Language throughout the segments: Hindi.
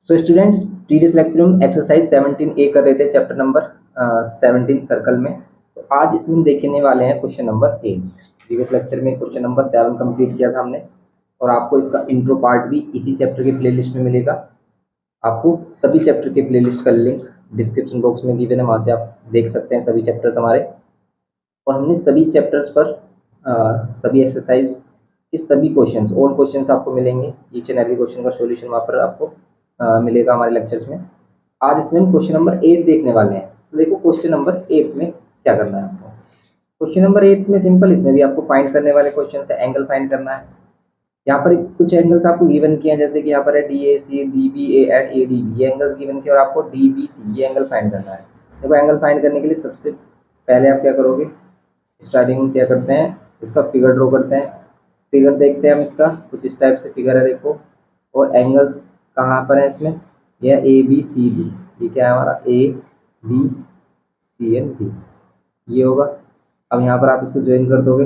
सो स्टूडेंट्स, प्रीवियस लेक्चर में एक्सरसाइज 17A कर रहे थे, चैप्टर नंबर 17 सर्कल में। तो आज इसमें हम देखने वाले हैं क्वेश्चन नंबर 8। प्रीवियस लेक्चर में क्वेश्चन नंबर 7 कंप्लीट किया था हमने, और आपको इसका इंट्रो पार्ट भी इसी चैप्टर के प्लेलिस्ट में मिलेगा। आपको सभी चैप्टर के प्लेलिस्ट का लिंक डिस्क्रिप्शन बॉक्स में गिवन है, वहाँ से आप देख सकते हैं सभी चैप्टर्स हमारे। और हमने सभी चैप्टर्स पर सभी एक्सरसाइज के सभी क्वेश्चंस, ऑल क्वेश्चंस आपको मिलेंगे। ईच एंड एवरी क्वेश्चन का सॉल्यूशन वहाँ पर आपको मिलेगा हमारे लेक्चर्स में। आज इसमें हम क्वेश्चन नंबर 8 देखने वाले हैं। तो देखो क्वेश्चन नंबर 8 में क्या करना है आपको। क्वेश्चन नंबर 8 में सिंपल, इसमें भी आपको फाइंड करने वाले क्वेश्चन है, एंगल फाइंड करना है। यहाँ पर कुछ एंगल्स आपको गिवन किए हैं, जैसे कि यहाँ पर है DAC, DBA एंड ADB, ये एंगल्स गिवन किए, और आपको DBC ये एंगल फाइंड करना है। देखो एंगल फाइंड करने के लिए सबसे पहले आप क्या करोगे, स्टार्टिंग में क्या करते हैं, इसका फिगर ड्रॉ करते हैं। फिगर देखते हैं हम, इसका कुछ इस टाइप से फिगर है देखो। और एंगल्स कहाँ पर है इसमें, यह ABCD, ये क्या है हमारा ABC एंड D, ये होगा। अब यहाँ पर आप इसको ज्वाइन कर दोगे,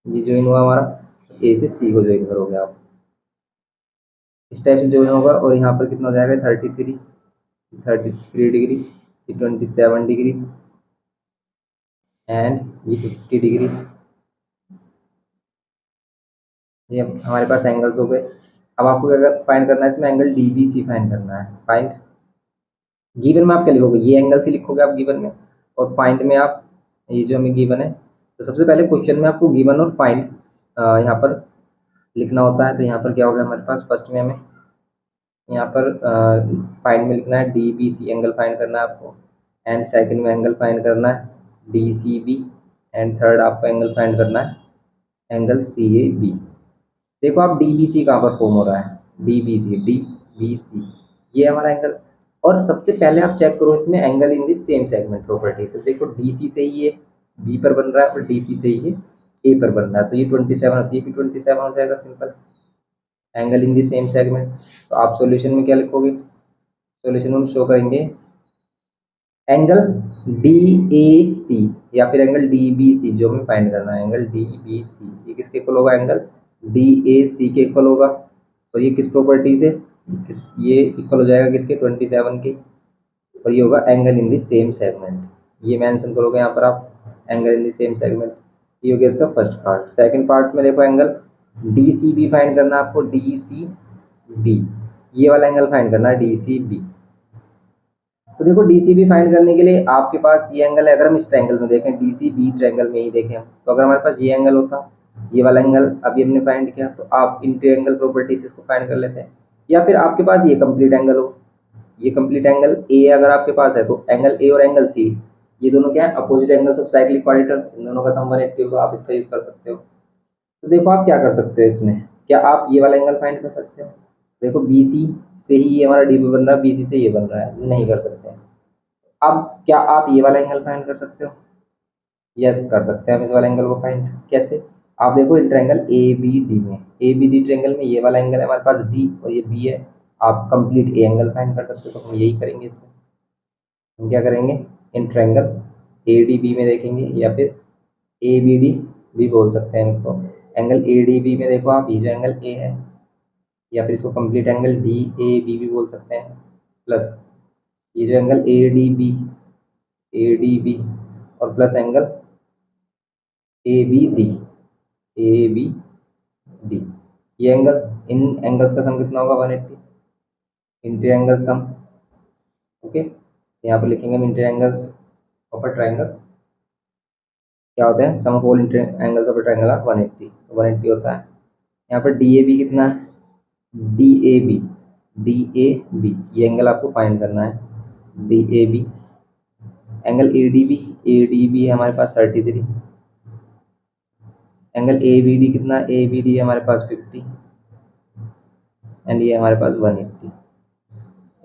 ये ज्वाइन हुआ हमारा, A से C को ज्वाइन करोगे आप, इस टाइप से ज्वाइन होगा। और यहाँ पर कितना हो जाएगा, 33 डिग्री, ये 27 डिग्री एंड ये 50 डिग्री। ये हमारे पास एंगल्स हो गए। अब आपको क्या फाइंड करना है इसमें, एंगल DBC फाइंड करना है। फाइंड, गिवन में आप क्या लिखोगे, ये एंगल से लिखोगे आप गिवन में, और फाइंड में आप ये जो हमें गिवन है। तो सबसे पहले क्वेश्चन में आपको गिवन और फाइंड यहाँ पर लिखना होता है। तो यहाँ पर क्या होगा हमारे पास, फर्स्ट में हमें यहाँ पर फाइंड में लिखना है DBC, एंगल फाइंड करना है आपको। एंड सेकंड में एंगल फाइंड करना है DCB, एंड थर्ड आपको एंगल फाइंड करना है एंगल CAB। देखो आप DBC कहाँ पर फॉर्म हो रहा है, DBC ये हमारा एंगल। और सबसे पहले आप चेक करो इसमें angle in the same segment property. तो देखो DC से ही ये B पर बन रहा है, और DC से ही ये A पर बन रहा है, तो ये 27 होती है, 27 हो जाएगा simple, angle in the same segment. तो आप सॉल्यूशन में क्या लिखोगे, सॉल्यूशन में हम शो करेंगे एंगल DAC या फिर एंगल DBC, जो हमें फाइंड करना है एंगल DBC, ये किसके इक्वल होगा, एंगल DAC के इक्वल होगा। और ये किस प्रॉपर्टी से, ये इक्वल हो जाएगा किसके, 27 के। और ये होगा angle in the same segment, ये मेंशन करोगे यहाँ पर आप, angle in the same segment. ये हो गया इसका फर्स्ट पार्ट। सेकंड पार्ट में देखो एंगल DCB फाइंड करना है आपको, DCB, ये वाला एंगल फाइंड करना है DCB। तो देखो DCB फाइंड करने के लिए आपके पास ये एंगल है। अगर हम इस ट्रायंगल में देखें, DCB ट्रायंगल में ही देखें, तो अगर हमारे पास ये एंगल होता, ये वाला एंगल अभी हमने फाइंड किया, तो आप इन ट्रायंगल प्रॉपर्टी से इसको फाइंड कर लेते हैं। या फिर आपके पास ये कंप्लीट एंगल हो, ये कंप्लीट एंगल A अगर आपके पास है, तो एंगल A और एंगल C, ये दोनों क्या है, opposite angles of cyclic quadrilateral, इन दोनों का सम 180 होगा, आप इसका यूज कर सकते हो। तो देखो आप क्या कर सकते हो इसमें, क्या आप ये वाला एंगल फाइंड कर सकते हो। देखो BC से ही ये हमारा DB बन रहा है, BC से ये बन रहा है, नहीं कर सकते हैं। अब क्या आप ये वाला एंगल फाइंड कर सकते हो, यस कर सकते हैं हम इस वाले एंगल को फाइंड। कैसे, आप देखो इन ट्रायंगल ABD में, ABD ट्रायंगल में ये वाला एंगल है हमारे पास D, और ये B है, आप कंप्लीट A एंगल फाइंड कर सकते हो। तो हम यही करेंगे इसमें, हम क्या करेंगे, इन ट्रायंगल ADB में देखेंगे, या फिर ABD भी बोल सकते हैं इसको। एंगल ADB में देखो आप, ये जो एंगल A है, या फिर इसको कंप्लीट एंगल DAB भी बोल सकते हैं, प्लस ये जो एंगल ADB और प्लस एंगल ABD, ये एंगल, इन एंगल्स का सम कितना होगा, 180 इंटू एंगल सम। ओके, यहाँ पर लिखेंगे हम interior angles of a triangle, क्या होते हैं, sum of all interior angles of a triangle are 180, तो 180 होता है। यहाँ पर DAB कितना है, DAB ये एंगल आपको फाइंड करना है, DAB। एंगल ADB है हमारे पास 33, एंगल ABD कितना, ABD हमारे पास 50, एंड ये हमारे पास 180।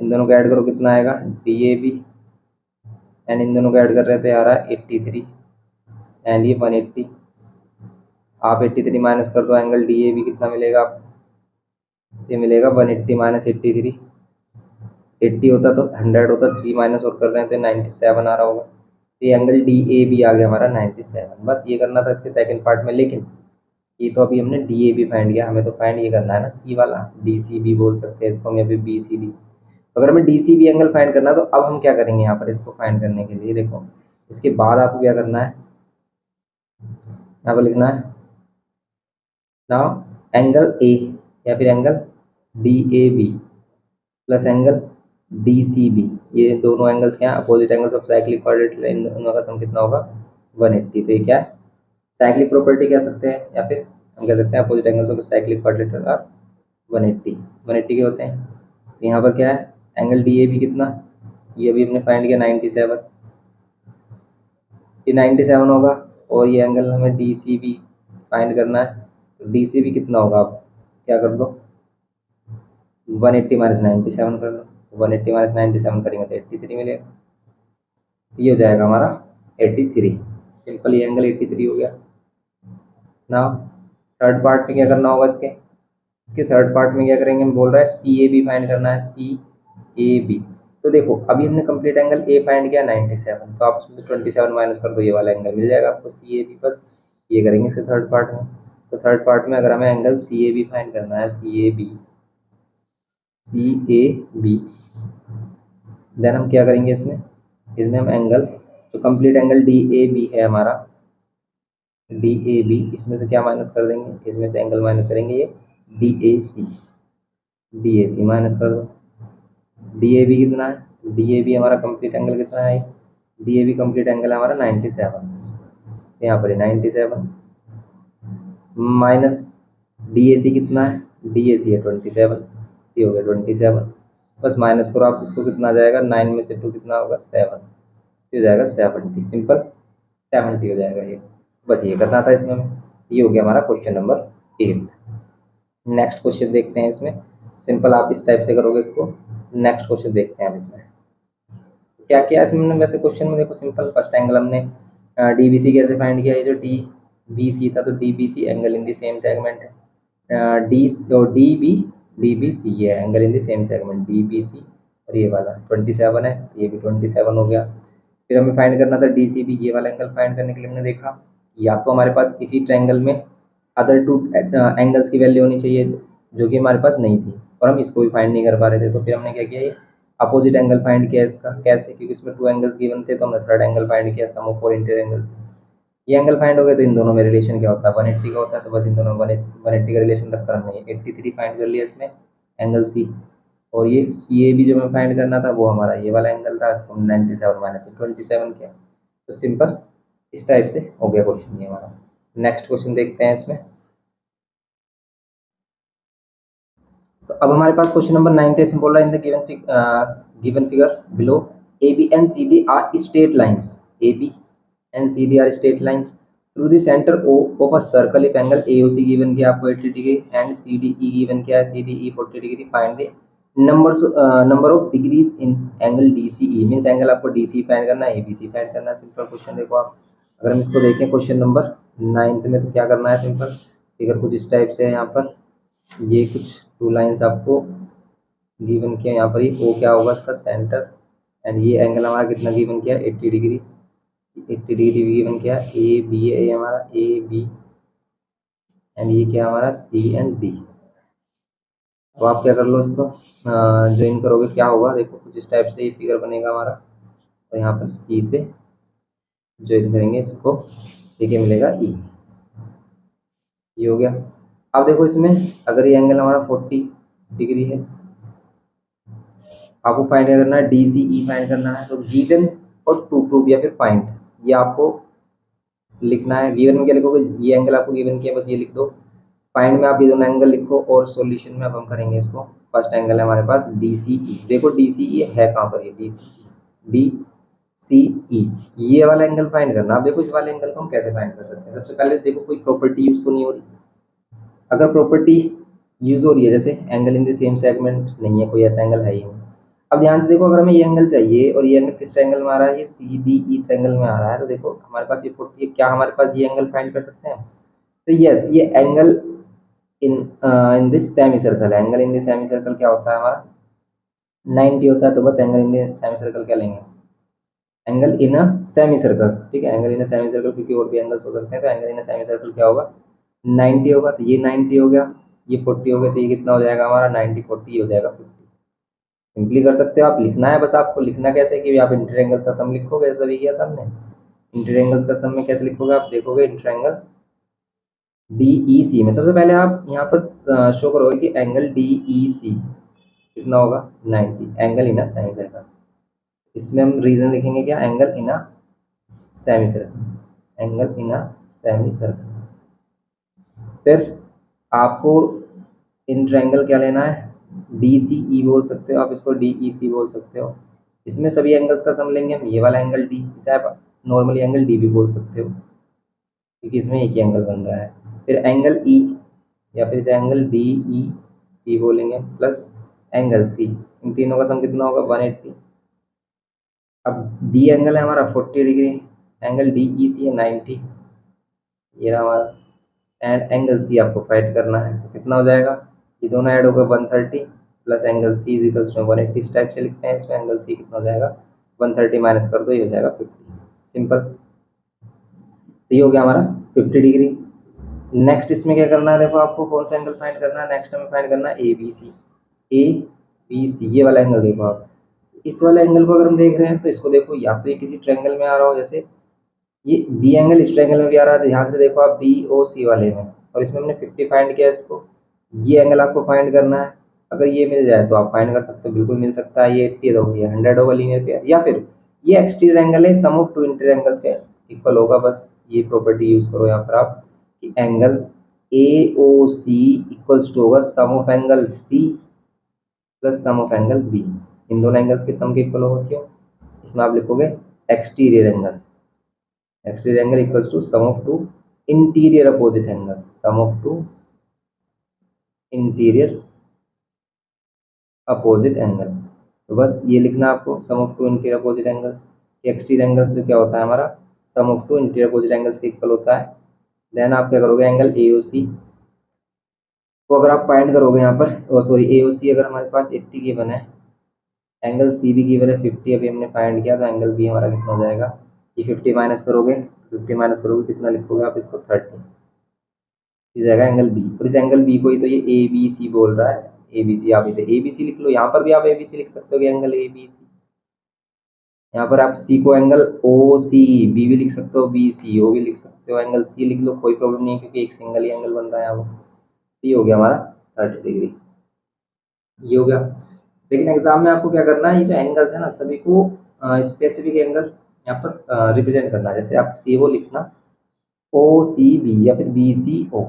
इन दोनों को ऐड करो कितना आएगा, DAB, एंड इन दोनों को ऐड कर रहे थे आ रहा है 83, एंड ये 180। आप 83 माइनस कर दो, एंगल DAB कितना मिलेगा आप, ये मिलेगा 180 माइनस 83, 80 होता तो 100 होता, 3 माइनस और कर रहे थे 97 आ रहा होगा। तो ये एंगल DAB आ गया हमारा 97। बस ये करना था इसके सेकंड पार्ट में। लेकिन ये तो अभी हमने डी ए बी फाइंड किया, हमें तो फाइंड ये करना है ना सी वाला, डी सी बी बोल सकते हैं इसको हम, या फिर बी सी डी। तो अगर हमें D C B angle find करना है तो अब हम क्या करेंगे यहाँ पर इसको फाइंड करने के लिए, देखो इसके बाद आपको क्या करना है, यहाँ पर लिखना है नाउ एंगल ए या फिर angle D A B plus angle D C B, ये दोनों एंगल्स क्या है, opposite angles of cyclic quadratic, इन दोनों का सम कितना होगा 180। तो ये क्या है, साइक्लिक प्रॉपर्टी कह सकते हैं, या फिर हम कह सकते हैं opposite angles of cyclic quadratic are 180। 180 के होते हैं। तो यहाँ पर क्या है, एंगल डी ए बी कितना, ये भी हमने फाइंड किया 97, ये 97 होगा। और ये एंगल हमें डी सी बी फाइंड करना है, तो डी सी बी कितना होगा, आप क्या कर दो 180 माइनस 97 कर लो, 180 माइनस 97 करेंगे तो 83 मिलेगा। तो ये हो जाएगा हमारा 83। सिंपल, ये एंगल 83 हो गया ना। थर्ड पार्ट में क्या करना होगा, इसके थर्ड पार्ट में क्या करेंगे, हम बोल रहा है सी ए बी फाइंड करना है, सी ए बी। तो देखो अभी हमने कंप्लीट एंगल ए फाइंड किया 97, तो आप उसमें से 27 माइनस कर दो, ये वाला एंगल मिल जाएगा आपको सी ए बी। बस ये करेंगे इसके थर्ड पार्ट में। तो थर्ड पार्ट में अगर हमें angle C A B find करना है, C A B, C A B, then हम क्या करेंगे इसमें, हम एंगल जो complete angle D A B है हमारा, डी ए बी, इसमें से क्या माइनस कर देंगे, इसमें से एंगल माइनस करेंगे ये D A C, D A C minus कर दो। डी ए बी कितना है, डी ए बी हमारा कंप्लीट एंगल कितना है, D A B complete angle है हमारा 97, यहाँ पर 97 माइनस डी ए सी कितना है, डी ए सी है 27, ये हो गया 27। बस माइनस करो आप इसको, कितना आ जाएगा 9 में से 2 कितना होगा 7, ये हो जाएगा 70। सिंपल 70 हो जाएगा ये। बस ये करना था इसमें हमें। ये हो गया हमारा क्वेश्चन नंबर 8। नेक्स्ट क्वेश्चन देखते हैं इसमें। सिंपल आप इस टाइप से करोगे इसको। नेक्स्ट क्वेश्चन देखते हैं अब इसमें क्या किया इसमें। वैसे क्वेश्चन में देखो सिंपल, फर्स्ट एंगल हमने डी बी सी कैसे फाइंड किया, ये जो डी बी सी था, तो D B C angle in the same segment है, डी तो डी बी सी ये angle in the same segment D B C, और ये वाला 27 है, तो ये भी 27 हो गया। फिर हमें फाइंड करना था डी सी बी, ये वाला एंगल फाइंड करने के लिए हमने देखा या तो हमारे पास इसी ट्रायंगल में अदर टू एंगल्स की वैल्यू होनी चाहिए जो कि हमारे पास नहीं थी, और हम इसको भी फाइंड नहीं कर पा रहे थे। तो फिर हमने क्या किया, ये अपोजिट एंगल फाइंड किया इसका। कैसे, क्योंकि इसमें 2 एंगल्स गिवन थे, तो हमने थर्ड एंगल फाइंड किया सम ऑफ 4 इंटीरियर एंगल्स। ये एंगल फाइंड हो गए, तो इन दोनों में रिलेशन क्या होता है 180 का होता है, तो बस इन दोनों में 180 का रिलेशन रखकर हमने 83 फाइंड कर लिया इसमें एंगल सी। और ये सी ए बी जो हमें फाइंड करना था वो हमारा ये वाला एंगल था, इसको 97 माइनस 27 किया। तो सिंपल इस टाइप से हो गया क्वेश्चन ये हमारा। नेक्स्ट क्वेश्चन देखते हैं इसमें। तो अब हमारे पास क्वेश्चन नंबर 9 थे, इसमें बोल रहा है in the given figure below A B and C D are straight lines, A B and C D are straight lines through the centre O of a circle if angle A O C given किया आपको 80 degree and C D E given किया है C D E 40 degree, find the number of degrees in angle D C E, means angle आपको डी सी फाइंड करना है, ए बी सी फाइंड करना है। सिंपल क्वेश्चन देखो आप, अगर हम इसको देखें क्वेश्चन नंबर 9 में, तो क्या करना है सिंपल, फिगर कुछ इस टाइप से है। यहाँ पर ये कुछ 2 लाइन्स आपको गिवन किया, यहाँ पर ये ओ क्या होगा इसका सेंटर, एंड ये एंगल हमारा कितना गिवन किया 80 डिग्री, 80 डिग्री गिवन किया, ए बी है ये हमारा, ए बी, एंड ये क्या हमारा सी एंड डी। अब आप क्या कर लो, इसको ज्वाइन करोगे, क्या होगा देखो कुछ इस टाइप से ये फिगर बनेगा हमारा, और यहाँ पर सी से ज्वाइन करेंगे इसको, ठीक है मिलेगा ई, ये हो गया। अब देखो इसमें अगर ये एंगल हमारा 40 डिग्री है, आपको फाइंड करना है डी सी ई फाइंड करना है, तो गिवन और टू प्रूव या फिर फाइंड, ये आपको लिखना है। गिवन में क्या लिखोगे, ये एंगल आपको गिवन किया बस ये लिख दो, फाइंड में आप ये दोनों एंगल लिखो, और सॉल्यूशन में अब हम करेंगे इसको। फर्स्ट एंगल है हमारे पास डी सी ई, देखो डी सी ई है कहाँ पर, ये डी सी ई, ये वाला एंगल फाइंड करना। अब देखो इस वाले एंगल को हम कैसे फाइंड कर सकते हैं, सबसे पहले देखो कोई प्रॉपर्टी यूज तो नहीं हो रही। अगर प्रॉपर्टी यूज हो रही है, जैसे angle in the same segment नहीं है, कोई ऐसा एंगल है ही नहीं। अब ध्यान से देखो, अगर हमें ये एंगल चाहिए और ये एंगल किस ट्रायंगल में आ रहा है, ये सी डी ई ट्रायंगल में आ रहा है, तो देखो हमारे पास ये 40, क्या हमारे पास ये एंगल फाइंड कर सकते हैं। तो यस, ये angle in in this semicircle है। Angle in this semicircle क्या होता है हमारा 90 होता है, तो बस angle in this semicircle क्या लेंगे, angle in a semicircle, ठीक है, angle in a semicircle, क्योंकि और भी एंगल्स हो सकते हैं, तो angle in a semicircle क्या होगा 90 होगा तो ये 90 हो गया, ये 40 हो गया, तो ये कितना हो जाएगा हमारा 90 40 हो जाएगा 50। सिंपली कर सकते हो आप, लिखना है बस आपको। लिखना कैसे कि आप इंटर एंगल्स का सम लिखोगे, ऐसा भी किया था हमने। इंटर एंगल्स का सम में कैसे लिखोगे आप देखोगे, इंटर एंगल डी ई सी में सबसे पहले आप यहाँ पर शो करोगे कि एंगल डी ई सी कितना होगा 90, angle in a semi circle. इसमें हम रीजन लिखेंगे क्या, angle in a semi circle, angle in a semi circle. फिर आपको इन ट्रायंगल क्या लेना है, डी सी ई बोल सकते हो आप इसको, डी ई सी बोल सकते हो। इसमें सभी एंगल्स का सम लेंगे हम, ये वाला एंगल डी, इसे आप नॉर्मली एंगल डी भी बोल सकते हो क्योंकि इसमें एक ही एंगल बन रहा है। फिर एंगल ई या फिर इसे एंगल डी ई सी बोलेंगे, प्लस एंगल सी, इन तीनों का सम कितना होगा 180। अब डी एंगल है हमारा 40 डिग्री, एंगल डी ई सी है 90, ये रहा हमारा। एंड एंगल सी आपको फाइंड करना है, तो कितना हो जाएगा, ये दोनों ऐड होगा 130 plus angle C is equals to 180। इस टाइप से लिखते हैं, इसमें एंगल सी कितना हो जाएगा 130 माइनस कर दो, ये हो जाएगा 50। सिंपल। तो ये हो गया हमारा 50 डिग्री। नेक्स्ट इसमें क्या करना है, देखो आपको कौन सा एंगल फाइंड करना है, नेक्स्ट हमें फाइंड करना है A B C. A B C ये वाला एंगल देखो आप, इस वाले एंगल को अगर हम देख रहे हैं तो इसको देखो, या तो ये किसी ट्रायंगल में आ रहा हो, जैसे ये बी एंगल इस ट्रायंगल में भी आ रहा है, ध्यान से देखो आप बी ओ सी वाले में, और इसमें हमने 50 फाइंड किया इसको। ये एंगल आपको फाइंड करना है, अगर ये मिल जाए तो आप फाइंड कर सकते हो, बिल्कुल मिल सकता है। ये 80 होगा, ये 100 होगा लीनियर पेयर, या फिर ये एक्सटीरियर एंगल है, sum of two interior angles के इक्वल होगा। बस ये प्रॉपर्टी यूज करो यहाँ पर आप कि angle A O C equals to होगा sum of angle C plus sum of angle B. इन दोनों एंगल्स के सम के इक्वल होगा, क्यों, इसमें आप लिखोगे exterior angle, exterior angle equals to sum of two interior opposite angle, sum of two interior opposite angle. तो बस ये लिखना आपको, sum of two interior opposite angles. Exterior angles जो क्या होता है हमारा, sum of two interior opposite angles के इक्वल होता है। देन आप क्या करोगे, एंगल ए ओ सी को अगर आप फाइंड करोगे यहाँ पर, सॉरी ए ओ सी अगर हमारे पास 80 गिवन है, एंगल सी भी गिवन है 50 अभी हमने फाइंड किया, तो एंगल बी हमारा कितना हो जाएगा, ये 50 माइनस करोगे, 50 माइनस करोगे कितना लिखोगे आप इसको 30, इस जाएगा एंगल बी। और इस एंगल बी को ही तो ये ए बी सी बोल रहा है, ए बी सी, आप इसे ए बी सी लिख लो, यहाँ पर भी आप ए बी सी लिख सकते हो कि एंगल ए बी सी। यहाँ पर आप सी को एंगल ओ सी बी भी लिख सकते हो, बी सी ओ भी लिख सकते हो, एंगल सी लिख लो, कोई प्रॉब्लम नहीं है क्योंकि एक सिंगल ही एंगल बन रहा है। वो ये हो गया हमारा 30 डिग्री, ये हो गया। लेकिन एग्जाम में आपको क्या करना है, ये जो एंगल्स है ना सभी को स्पेसिफिक एंगल यहाँ पर रिप्रेजेंट करना है। जैसे आप सी ओ लिखना ओ सी बी या फिर बी सी ओ,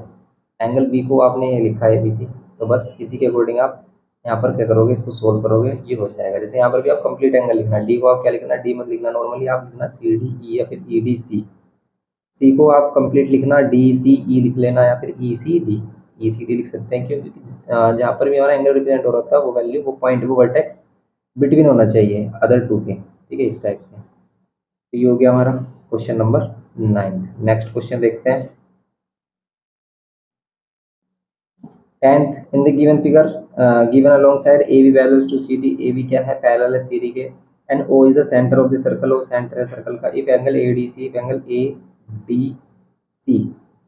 एंगल बी को आपने लिखा है बी सी, तो बस इसी के अकॉर्डिंग आप यहाँ पर क्या करोगे, इसको सोल्व करोगे, ये हो जाएगा। जैसे यहाँ पर भी आप कंप्लीट एंगल लिखना, डी को आप क्या लिखना, डी मत लिखना, नॉर्मली आप लिखना सी डी ई या फिर ई डी सी। सी को आप कंप्लीट लिखना, डी सी ई लिख लेना या फिर ई सी डी, ई सी डी लिख सकते हैं, क्योंकि जहाँ पर भी हमारा एंगल रिप्रेजेंट हो रहा था वो वैल्यू, वो पॉइंट, वो वर्टेक्स बिटवीन होना चाहिए अदर टू के, ठीक है, इस टाइप से। तो ये हो गया हमारा क्वेश्चन नंबर 9। नेक्स्ट क्वेश्चन देखते हैं। 10th in the given figure, given alongside AB values to CD, AB क्या है, पैरेलल है CD के, and O is the center of the circle, O centre है सर्कल का। if angle ADC, if angle ADC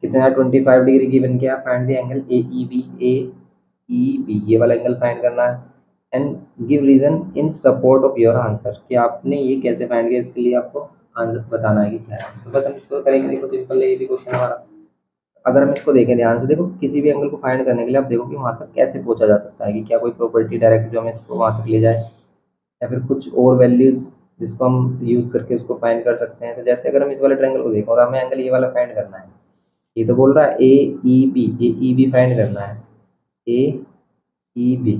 कितना है 25 डिग्री गिवन किया, find the angle AEB, AEB ये वाला एंगल फाइंड करना है, and give reason in support of your answer, कि आपने ये कैसे फाइंड किया, इसके लिए आपको आंसर बताना है कि क्या है। तो बस हम इसको करेंगे, देखो सिंपल है ये भी क्वेश्चन हमारा। अगर हम इसको देखें ध्यान से, देखो किसी भी एंगल को फाइंड करने के लिए आप देखो कि वहाँ तक कैसे पहुँचा जा सकता है, कि क्या कोई प्रॉपर्टी डायरेक्ट जो हमें इसको वहाँ तक ले जाए, या फिर कुछ और वैल्यूज जिसको हम यूज़ करके उसको फाइंड कर सकते हैं। तो जैसे अगर हम इस वाले ट्रायंगल को देखें और हमें एंगल ये वाला फाइंड करना है, ये तो बोल रहा है ए ई बी फाइंड करना है, ए ई बी,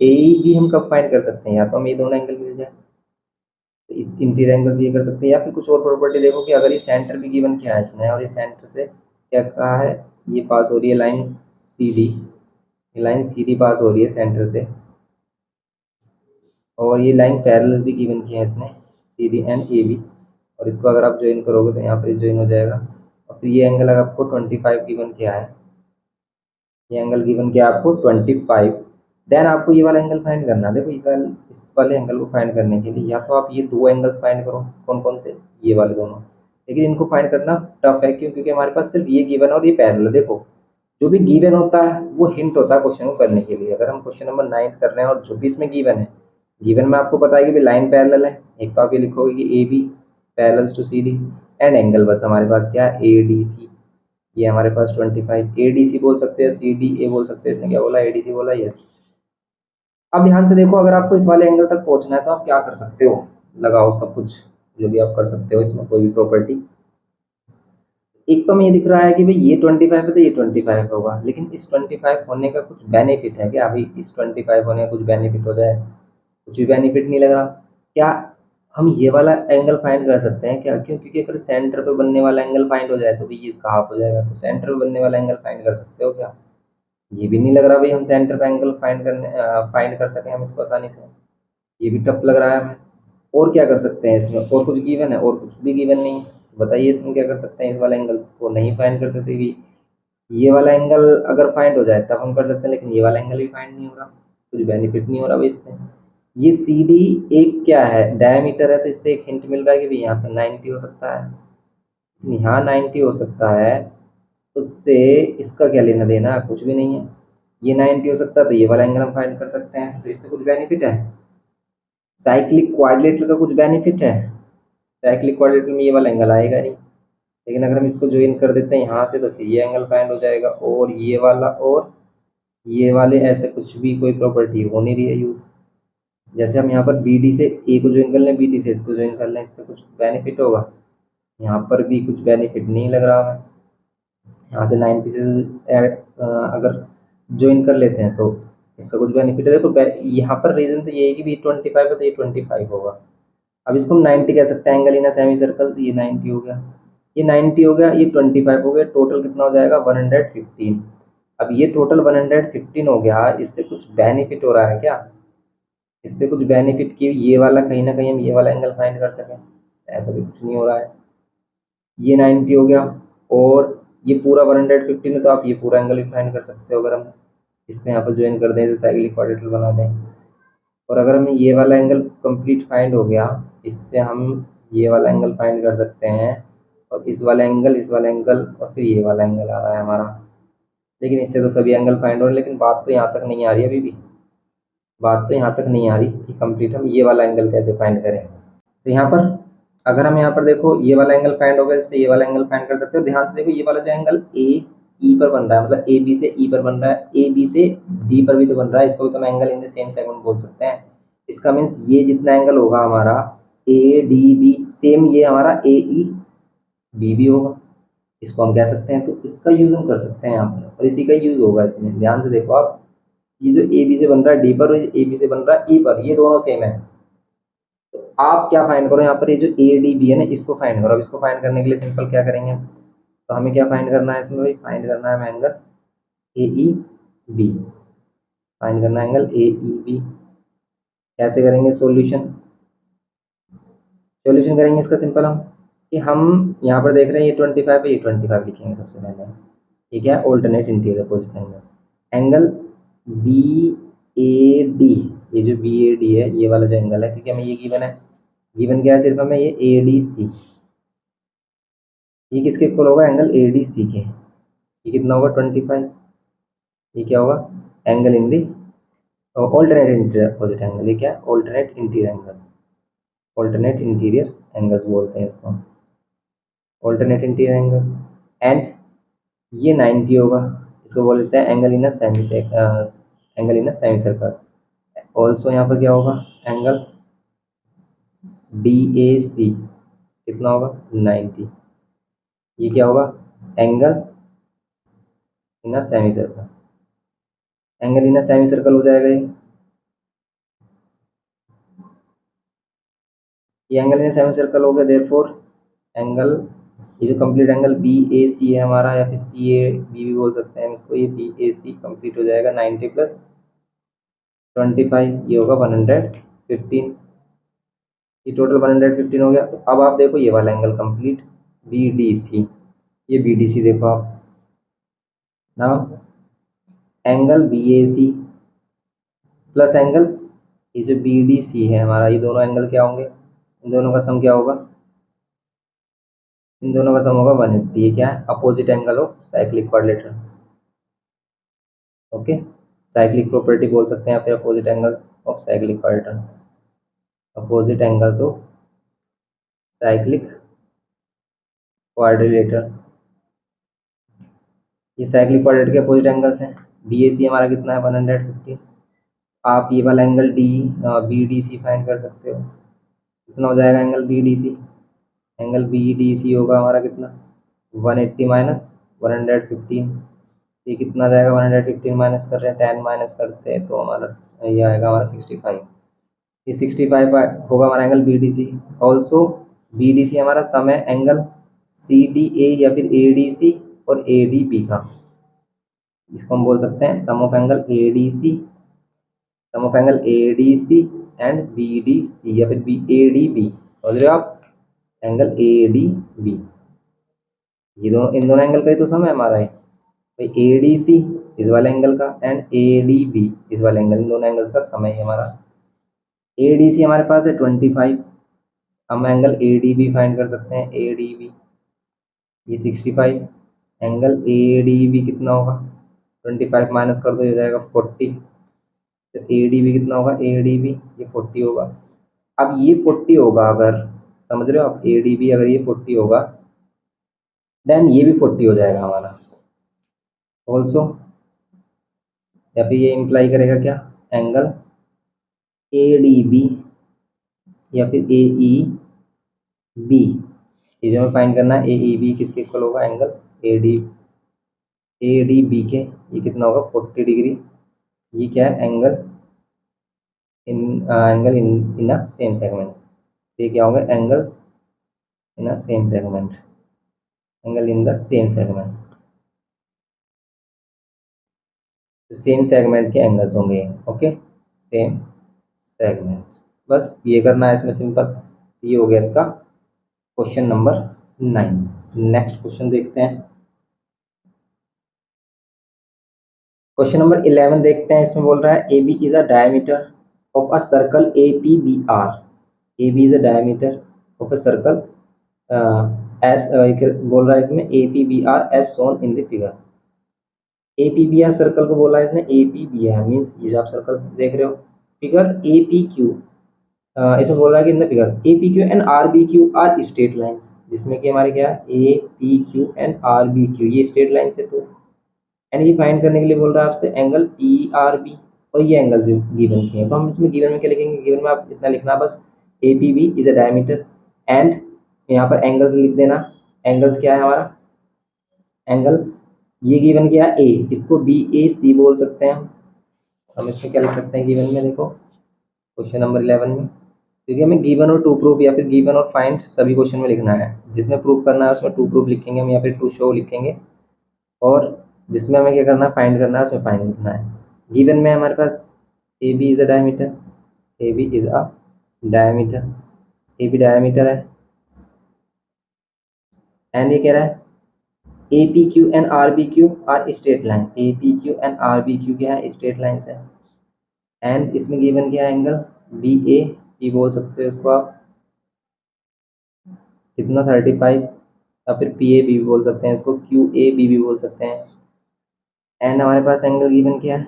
ए ई बी हम कब फाइंड कर सकते हैं, या तो हम ये दोनों एंगल मिल जाए, तो इस इंटीरियर एंगल से ये कर सकते हैं, या फिर कुछ और प्रॉपर्टी देखो कि अगर ये सेंटर भी गिवन किया है इसने, और ये सेंटर से क्या कहा है, ये पास हो रही है लाइन सी डी, ये लाइन सी डी पास हो रही है सेंटर से, और ये लाइन पैरेलल भी गिवन किया है इसने C D and A B, और इसको अगर आप ज्वाइन करोगे तो यहाँ पर ज्वाइन हो जाएगा। और फिर ये एंगल अगर आपको 25 गिवन किया है, ये एंगल गिवन किया आपको 25, देन आपको ये वाला एंगल फाइंड करना है। देखो इस वाले एंगल को फाइंड करने के लिए या तो आप ये दो एंगल्स फाइंड करो, कौन कौन से, ये वाले दोनों, लेकिन इनको फाइंड करना टफ है, क्यों, क्योंकि हमारे पास सिर्फ ये गिवन है और ये पैरेलल है। देखो जो भी गिवन होता है वो हिंट होता है क्वेश्चन को करने के लिए। अगर हम क्वेश्चन नंबर 9 कर रहे हैं और जो भी इसमें गिवन है, गिवन में आपको पता है कि भाई लाइन पैरेलल है, एक तो आप ये लिखोगे कि A B parallels to C D, and angle बस हमारे पास क्या है, ए डी सी। ये हमारे पास 25 ए डी सी बोल सकते हैं, सी डी ए बोल सकते हैं। इसने क्या बोला, ए डी सी बोला, यस। अब ध्यान से देखो, अगर आपको इस वाले एंगल तक पहुंचना है तो आप क्या कर सकते हो, लगाओ सब कुछ जो भी आप कर सकते हो इसमें, कोई भी प्रॉपर्टी। एक तो हमें ये दिख रहा है कि भाई ये 25 है तो ये 25 होगा, लेकिन इस 25 होने का कुछ बेनिफिट है क्या, अभी इस 25 होने का कुछ बेनिफिट हो जाए, कुछ भी बेनिफिट नहीं लग रहा। क्या हम ये वाला एंगल फाइंड कर सकते हैं क्या, क्यों, क्योंकि अगर सेंटर पे बनने वाला एंगल फाइंड हो जाए तो भी ये इसका हाफ हो जाएगा, तो सेंटर पे बनने वाला एंगल फाइंड कर सकते हो क्या, ये भी नहीं लग रहा भाई हम सेंटर पे एंगल फाइंड कर सकें हम इसको आसानी से, ये भी टफ लग रहा है हमें। और क्या कर सकते हैं इसमें, और कुछ गिवन है, और कुछ भी गिवन नहीं है, बताइए इसमें क्या कर सकते हैं, इस वाला एंगल को नहीं फाइंड कर सकते भी। ये वाला एंगल अगर फाइंड हो जाए तब हम कर सकते हैं, लेकिन ये वाला एंगल भी फाइंड नहीं हो रहा, कुछ बेनिफिट नहीं हो रहा भाई इससे। ये सी डी एक क्या है, डायमीटर है, तो इससे एक हिंट मिल रहा है कि भाई यहाँ पे 90 हो सकता है, यहाँ 90 हो सकता है, उससे इसका क्या लेना देना, कुछ भी नहीं है। ये 90 हो सकता है तो ये वाला एंगल हम फाइंड कर सकते हैं, तो इससे कुछ बेनिफिट है। साइक्लिक क्वाड्रिलेटरल का कुछ बेनिफिट है, साइक्लिक क्वाड्रिलेटरल में ये वाला एंगल आएगा नहीं, लेकिन अगर हम इसको ज्वाइन कर देते हैं यहाँ से तो फिर ये एंगल फाइंड हो जाएगा, और ये वाला और ये वाले ऐसे कुछ भी कोई प्रॉपर्टी हो नहीं रही है यूज। जैसे हम यहाँ पर बी डी से ए को ज्वाइन कर लें, बी डी से इसको ज्वाइन कर लें, इससे कुछ बेनिफिट होगा, यहाँ पर भी कुछ बेनिफिट नहीं लग रहा है। यहाँ से 90 से अगर ज्वाइन कर लेते हैं तो इसका कुछ बेनिफिट है। देखो यहाँ पर रीजन तो ये है कि भी 25 है तो ये 25 होगा। अब इसको हम 90 कह सकते हैं एंगल इन सेमी सर्कल, तो ये 90 हो गया, ये 90 हो गया, ये 25 हो गया, टोटल कितना हो जाएगा 115। अब ये टोटल 115 हो गया, इससे कुछ बेनिफिट हो रहा है क्या, इससे कुछ बेनिफिट की ये वाला कहीं ना कहीं हम ये वाला एंगल फाइंड कर सकें, ऐसा भी कुछ नहीं हो रहा है। ये 90 हो गया, और ये पूरा 115 है तो आप ये पूरा एंगल भी फाइंड कर सकते हो, अगर हम इसको यहाँ पर ज्वाइन कर दें, जैसे साइक्लिक क्वाड्रेटर बना दें। और अगर हमें ये वाला एंगल कंप्लीट फाइंड हो गया, इससे हम ये वाला एंगल फाइंड कर सकते हैं, और इस वाला एंगल, इस वाला एंगल, और फिर ये वाला एंगल आ रहा है हमारा। लेकिन इससे तो सभी एंगल फाइंड हो रहे हैं, लेकिन बात तो यहाँ तक नहीं आ रही अभी भी, बात तो यहाँ तक नहीं आ रही कि कंप्लीट हम ये वाला एंगल कैसे फाइंड करें। तो यहाँ पर अगर हम यहाँ पर देखो ये वाला एंगल फाइंड हो गया, इससे ये वाला एंगल फाइंड कर सकते हो। ध्यान से देखो, ये वाला जो एंगल ए ई पर बन रहा है, मतलब ए बी से ई पर बन रहा है, ए बी से डी पर भी तो बन रहा है, इसको भी तो हम angle in the same segment बोल सकते हैं। इसका मीन्स ये जितना एंगल होगा हमारा ए डी बी, सेम ये हमारा ए ई बी भी होगा, इसको हम कह सकते हैं। तो इसका यूज हम कर सकते हैं यहाँ पर, और इसी का यूज होगा इसमें। ध्यान से देखो आप, ये जो ए बी से बन रहा है डी पर, और ए बी से बन रहा है ई पर, ये दोनों सेम है। तो आप क्या फाइंड करो यहाँ पर, ये जो ए डी बी है ना, इसको फाइंड करो। अब इसको फाइंड करने के लिए सिंपल क्या करेंगे, तो हमें क्या फाइंड करना है इसमें भाई, फाइंड करना है हमें angle A E B, find करना है एंगल ए ई बी। कैसे करेंगे सॉल्यूशन, सॉल्यूशन करेंगे इसका सिंपल हम, कि हम यहाँ पर देख रहे हैं ये 25 है, ये 25 लिखेंगे सबसे पहले। ये क्या है, alternate interior opposite angle, angle B A D, ये जो बी ए डी है ये वाला जो एंगल है, क्योंकि हमें ये गिवन है, गिवन क्या है सिर्फ हमें, ये ए डी सी, ये किसके इक्वल होगा, एंगल ए डी सी के। ये कितना होगा 25, ये क्या होगा, angle in the alternate interior opposite angle, ये क्या है, alternate interior angles, alternate interior angles बोलते हैं इसको, ऑल्टरनेट इंटीरियर एंगल। एंड ये 90 होगा, इसको बोल देते हैं angle in semi, angle in semi circle. Also यहाँ पर क्या होगा, एंगल डी ए सी कितना होगा 90, ये क्या होगा, angle in semi circle, angle in semi circle हो जाएगा ये एंगल इन सेमी सर्कल हो गया। देयरफॉर एंगल, ये जो कंप्लीट एंगल बी ए सी है हमारा, या फिर सी ए बी भी बोल सकते हैं हम इसको, ये बी ए सी कंप्लीट हो जाएगा 90 प्लस 25, ये होगा 115, ये टोटल 115 हो गया। तो अब आप देखो ये वाला angle complete B D C, ये बी डी सी देखो आप ना, angle B A C plus angle ये जो बी डी सी है हमारा, ये दोनों एंगल क्या होंगे, इन दोनों का सम क्या होगा, इन दोनों का सम होगा 180। ये क्या है, opposite angle of cyclic quadrilateral, okay, cyclic property बोल सकते हैं या फिर opposite angles of cyclic quadrilateral, opposite angles of cyclic quadrilateral. ये साइक्लिक क्वाड्रेटर के अपोजिट एंगल्स हैं। डी ए सी हमारा कितना है 150। आप ये वाला angle B D C find कर सकते हो। कितना हो जाएगा angle B D C? Angle B D C होगा हमारा कितना 180 माइनस 115। ये कितना आ जाएगा 115 माइनस कर रहे हैं 10 माइनस करते हैं तो हमारा ये आएगा हमारा 65। ये 65 होगा हमारा angle B D C. Also B D C हमारा सम है एंगल सी डी ए या फिर ए डी सी और ए डी बी का। इसको हम बोल सकते हैं sum of angle A D C, sum of angle A D C and B D C या फिर बी ए डी बी। समझ रहे हो आप? एंगल ए डी बी, ये दोनों इन दोनों एंगल का ही तो सम है हमारा है भाई। ए डी सी इस वाले एंगल का एंड ए डी बी इस वाले एंगल, इन दोनों एंगल्स का सम है हमारा। ए डी सी हमारे पास है 25। हम angle A D B find कर सकते हैं। ए डी बी ये 65। एंगल ए डी बी कितना होगा 25 माइनस कर दो ये जाएगा 40। तो ए डी बी कितना होगा ए डी बी ये 40 होगा। अब ये 40 होगा अगर, समझ रहे हो आप, ए डी बी अगर ये 40 होगा देन ये भी 40 हो जाएगा हमारा ऑल्सो। या फिर ये इम्प्लाई करेगा क्या एंगल ए डी बी या फिर ए ई बी, ये जो हमें फाइंड करना है ए ई बी किसके इक्वल होगा एंगल ए डी बी के, ये कितना होगा 40 डिग्री। ये क्या है angle in a same segment. ये क्या होगा angles in a same segment, angle in the same segment, same segment के एंगल्स होंगे। ओके, सेम सेगमेंट, बस ये करना है इसमें सिंपल। ये हो गया इसका क्वेश्चन नंबर 9। नेक्स्ट क्वेश्चन देखते हैं। क्वेश्चन नंबर 11 देखते हैं। इसमें बोल रहा है A B is a diameter of a circle A P B R. A B is a diameter of a circle S, बोल रहा है इसमें A P B R as shown in the figure. A P B R circle को बोला है इसने A P B R means ये जो आप सर्कल देख रहे हो फिगर ए पी क्यू, इसमें बोल रहा है कि in the figure A P Q and R B Q are straight lines, जिसमें कि हमारे क्या है A P Q and R B Q ये स्ट्रेट लाइन से। तो एंड ये फाइंड करने के लिए बोल रहा है आपसे एंगल पी आर बी, और ये एंगल भी गिवन किए हैं। तो हम इसमें गिवन में क्या लिखेंगे, गिवन में आप इतना लिखना बस A P B is a diameter and यहाँ पर एंगल्स लिख देना। एंगल्स क्या है हमारा एंगल, ये गिवन किया ए, इसको बी ए सी बोल सकते हैं हम इसमें क्या लिख सकते हैं गिवन में, देखो क्वेश्चन नंबर 11 में, क्योंकि हमें गिवन और टू प्रूफ या फिर गिवन और फाइंड सभी क्वेश्चन में लिखना है। जिसमें प्रूफ करना है उसमें टू प्रूफ लिखेंगे हम या फिर टू शो लिखेंगे, और जिसमें हमें क्या करना है फाइंड करना है उसमें फाइंड लिखना है। गिवन में हमारे पास A B is a diameter, A B is a diameter, A B diameter है एंड ये कह रहा है A P Q and R B Q are straight line, A P Q and R B Q क्या है स्ट्रेट लाइन्स है। एंड इसमें गिवन क्या है एंगल बी ए बी बोल सकते हो इसको आप कितना 35, या फिर पी ए बी बोल सकते हैं इसको, क्यू ए बी भी बोल सकते हैं। एंड हमारे पास एंगल गिवन क्या है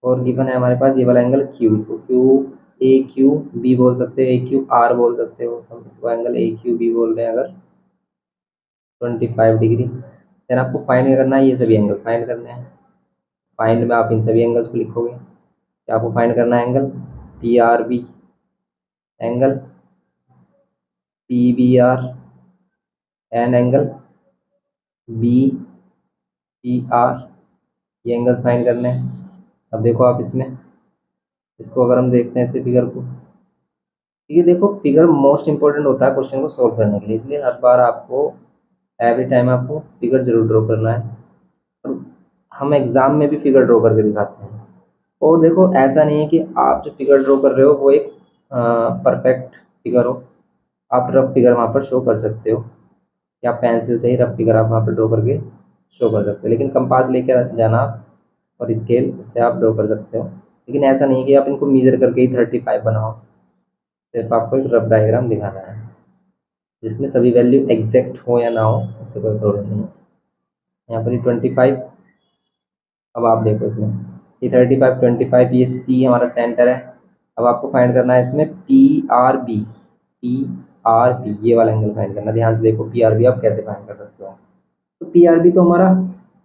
और गिवन है हमारे पास ये वाला एंगल क्यू, इसको क्यू ए क्यू बी बोल सकते हो, ए क्यू आर बोल सकते हो, हम इसको एंगल ए क्यू बी बोल रहे हैं अगर 25 डिग्री। देन आपको फाइंड करना है ये सभी एंगल फाइंड करने हैं। फाइंड में आप इन सभी एंगल्स को लिखोगे, क्या आपको फाइंड करना है angle P R B, angle P B R and angle B P R, ये एंगल्स फाइंड करने हैं। अब देखो आप इसमें इसको अगर हम देखते हैं इसके फिगर को, ये देखो फिगर मोस्ट इंपॉर्टेंट होता है क्वेश्चन को सॉल्व करने के लिए, इसलिए हर बार आपको एवरी टाइम आपको फिगर जरूर ड्रॉ करना है। और हम एग्जाम में भी फिगर ड्रॉ करके दिखाते हैं। और देखो ऐसा नहीं है कि आप जो फिगर ड्रॉ कर रहे हो वो एक परफेक्ट फिगर हो, आप रफ फिगर वहाँ पर शो कर सकते हो, या पेंसिल से ही रफ फिगर आप वहाँ पर ड्रॉ करके शो कर सकते हो। लेकिन कंपास लेके जाना और स्केल से आप ड्रॉ कर सकते हो, लेकिन ऐसा नहीं कि आप इनको मीजर करके ही 35 बनाओ। सिर्फ आपको एक रफ डायग्राम दिखाना है जिसमें सभी वैल्यू एग्जैक्ट हो या ना हो, इससे कोई प्रॉब्लम नहीं है। यहाँ पर 25 अब आप देखो इसमें ये 35 25 ये सी हमारा सेंटर है। अब आपको फाइंड करना है इसमें पी आर बी ये वाला एंगल फाइंड करना है। ध्यान से देखो पी आर बी आप कैसे फाइंड कर सकते हो। तो पी आर बी तो हमारा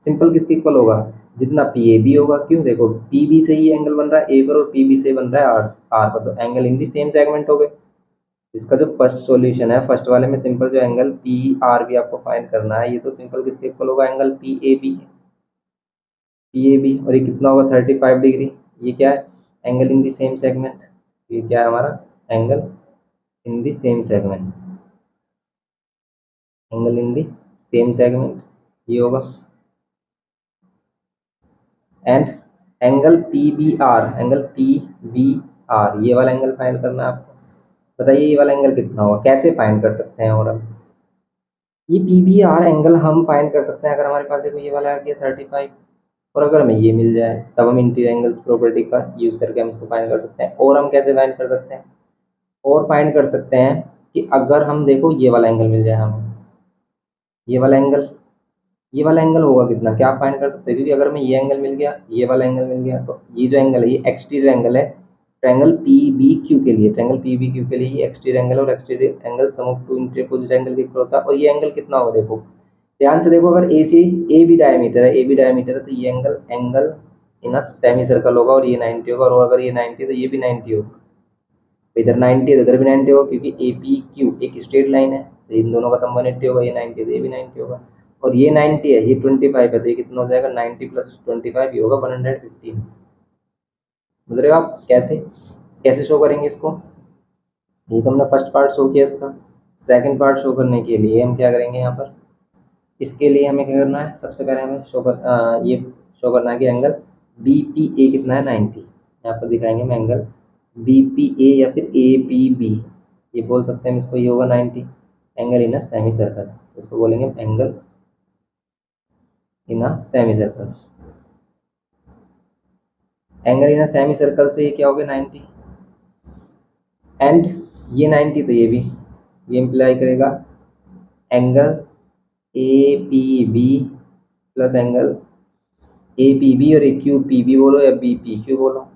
सिंपल किसके इक्वल होगा, जितना पी ए बी होगा। क्यों, देखो पी बी से ही एंगल बन रहा है ए पर और पी बी से बन रहा है आर आर पर, तो angle in the same segment हो गए। इसका जो फर्स्ट सॉल्यूशन है, फर्स्ट वाले में सिंपल जो एंगल पी आर बी आपको फाइंड करना है, ये तो सिंपल किसके इक्वल होगा, एंगल पी ए बी। और ये कितना होगा 35 डिग्री। ये क्या है, angle in the same segment. ये क्या है हमारा, angle in the same segment, angle in the same segment ये होगा। And angle P B R, angle P B R ये वाला एंगल फाइंड करना है आपको। बताइए ये वाला एंगल कितना होगा, कैसे फाइंड कर सकते हैं। और अब ये पी बी आर एंगल हम फाइंड कर सकते हैं अगर हमारे पास देखो ये वाला आ गया 35, और अगर हमें ये मिल जाए तब हम इंटीरियर एंगल्स प्रॉपर्टी का यूज करके हम इसको फाइंड कर सकते हैं। और हम कैसे फाइंड कर सकते हैं, और फाइंड कर सकते हैं कि अगर हम देखो ये वाला एंगल मिल जाए हमें, ये वाला एंगल, ये वाला एंगल होगा कितना, क्या आप फाइंड कर सकते हैं। क्योंकि अगर हमें ये एंगल मिल गया, ये वाला एंगल मिल गया, तो ये जो एंगल है ये एक्सटीरियर एंगल है ट्रायंगल पी बी क्यू के लिए। ट्रायंगल पी बी क्यू के लिए ये एक्सटीरियर एंगल, और exterior angle sum of two interior opposite angle के इक्वल होता है। और ये एंगल कितना होगा, देखो ध्यान से देखो, अगर ए सी ए बी डायमीटर है, ए बी डायमीटर है, तो ये angle angle in a semi circle होगा, और ये 90 होगा। और अगर ये 90 है तो ये भी 90 होगा। तो इधर 90 है तो इधर भी 90 होगा, क्योंकि ए पी क्यू एक स्ट्रेट लाइन है, तो इन दोनों का सम 180 होगा। ये 90 है तो ये भी 90 होगा। और ये 90 है, ये 25 है, तो ये कितना हो जाएगा 90 प्लस 25, ये होगा 115। समझ रहे हो आप कैसे कैसे शो करेंगे इसको। ये तो हमने फर्स्ट पार्ट शो किया इसका। सेकंड पार्ट शो करने के लिए हम क्या करेंगे यहाँ पर, इसके लिए हमें क्या करना है, सबसे पहले हमें ये शो करना है कि एंगल बी पी ए कितना है 90। यहाँ पर दिखाएंगे हम एंगल बी पी ए या फिर ए पी बी, ये बोल सकते हैं हम इसको, ये होगा 90 angle in a semi circle, इसको बोलेंगे angle in a semi circle. Angle in a semi circle से ये क्या हो गया 90, एंड ये 90 तो ये इम्प्लाई करेगा angle A P B plus angle A P B, और ए क्यू पी बी बोलो या बी पी क्यू बोलो,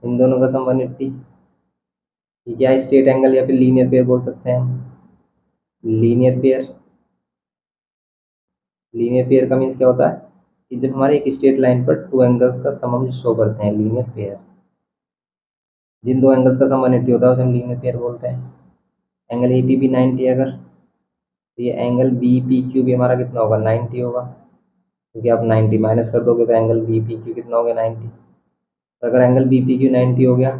इन दोनों का सम 180। ये क्या है, स्ट्रेट एंगल या फिर लीनियर पेयर बोल सकते हैं हम। लीनियर पेयर, लीनियर पेयर का मीन्स क्या होता है कि जब हमारे एक स्ट्रेट लाइन पर टू एंगल्स का सम हम शो करते हैं, लीनियर पेयर। जिन दो एंगल्स का सम 180 होता है उसे हम लीनियर पेयर बोलते हैं। एंगल ए पी बी 90 अगर, तो ये एंगल बी पी क्यू भी हमारा कितना होगा 90 होगा, क्योंकि आप 90 माइनस कर दोगे तो एंगल बी पी क्यू कितना हो गया 90। तो अगर एंगल बी पी क्यू 90 हो गया,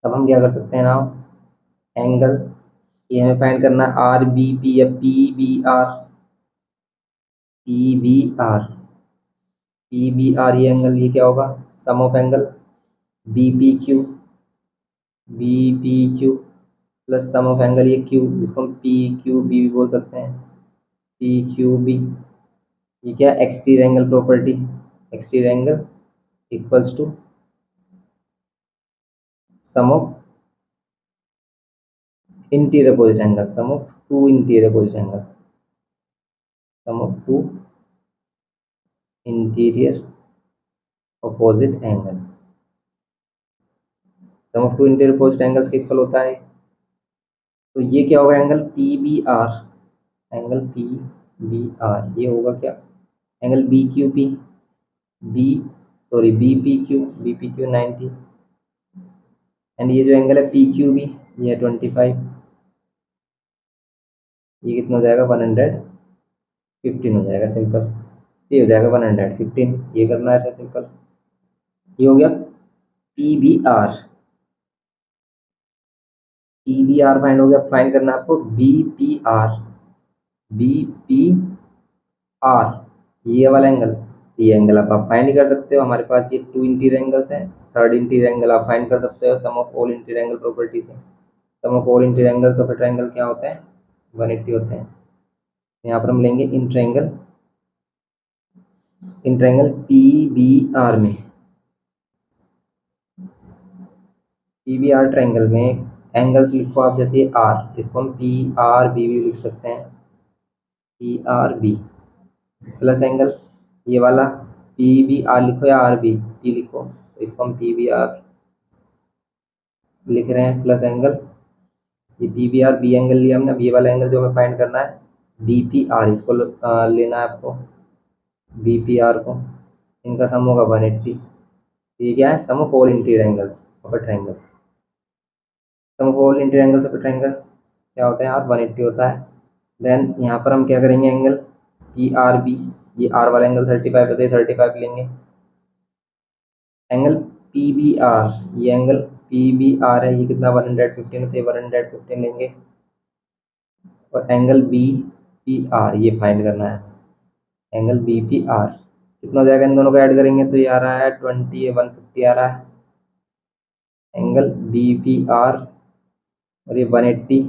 तब हम क्या कर सकते हैं ना, एंगल ये हमें फाइंड करना है आर बी पी या P B R, P B R, P B R ये एंगल, ये क्या होगा sum of angle B P Q, B P Q plus sum of angle ये क्यू, जिसको हम पी क्यू बी भी बोल सकते हैं, पी क्यू बी। ये क्या exterior angle property, exterior angle equals to sum of interior opposite angle, sum of two interior opposite angle, sum of two interior opposite angle, sum of two interior opposite angles के इक्वल होता है। तो ये क्या होगा angle P B R, angle P B R ये होगा क्या, angle B Q P B, sorry B P Q 90, and ये जो एंगल है पी क्यू बी ये है 25, ये कितना हो जाएगा 115 हो जाएगा सिंपल। ये हो जाएगा 115, ये करना है ऐसा सिंपल। ये हो गया P B R, P B R find हो गया। फाइंड करना है आपको B P R, B P R ये वाला एंगल, ये एंगल आप फाइंड कर सकते हो। हमारे पास ये टू इंटीरियर एंगल्स हैं, थर्ड इंटीरियर एंगल आप फाइंड कर सकते हो sum of all interior angle property से। Sum of all interior angles of a triangle क्या होते हैं 180 होते हैं। यहाँ पर हम लेंगे in triangle P B R में, पी बी आर ट्रायंगल में एंगल्स लिखो आप, जैसे आर, इसको हम पी आर बी भी लिख सकते हैं, P R B plus angle ये वाला पी बी आर लिखो या आर बी, पी लिखो, तो इसको हम पी बी आर लिख रहे हैं प्लस एंगल, ये P B R B angle लिया हमने। अब ये वाला एंगल जो हमें फाइंड करना है बी पी आर, इसको लेना है आपको, बी पी आर को, इनका सम होगा 180। ये क्या है, sum of all interior angles of a triangle. Sum of all interior angles of a triangles क्या होता है यार, 180 होता है। देन यहाँ पर हम क्या करेंगे, एंगल पी आर बी, ये आर वाला एंगल 35 होता है, 35 लेंगे। एंगल पी बी आर, ये एंगल पी बी आर है, ये कितना 115 होता है, 115 लेंगे। और एंगल बी पी आर ये फाइंड करना है, एंगल बी पी आर कितना हो जाएगा, इन दोनों को ऐड करेंगे तो ये आ रहा है 20, 150 आ रहा है एंगल बी पी आर, और ये 180।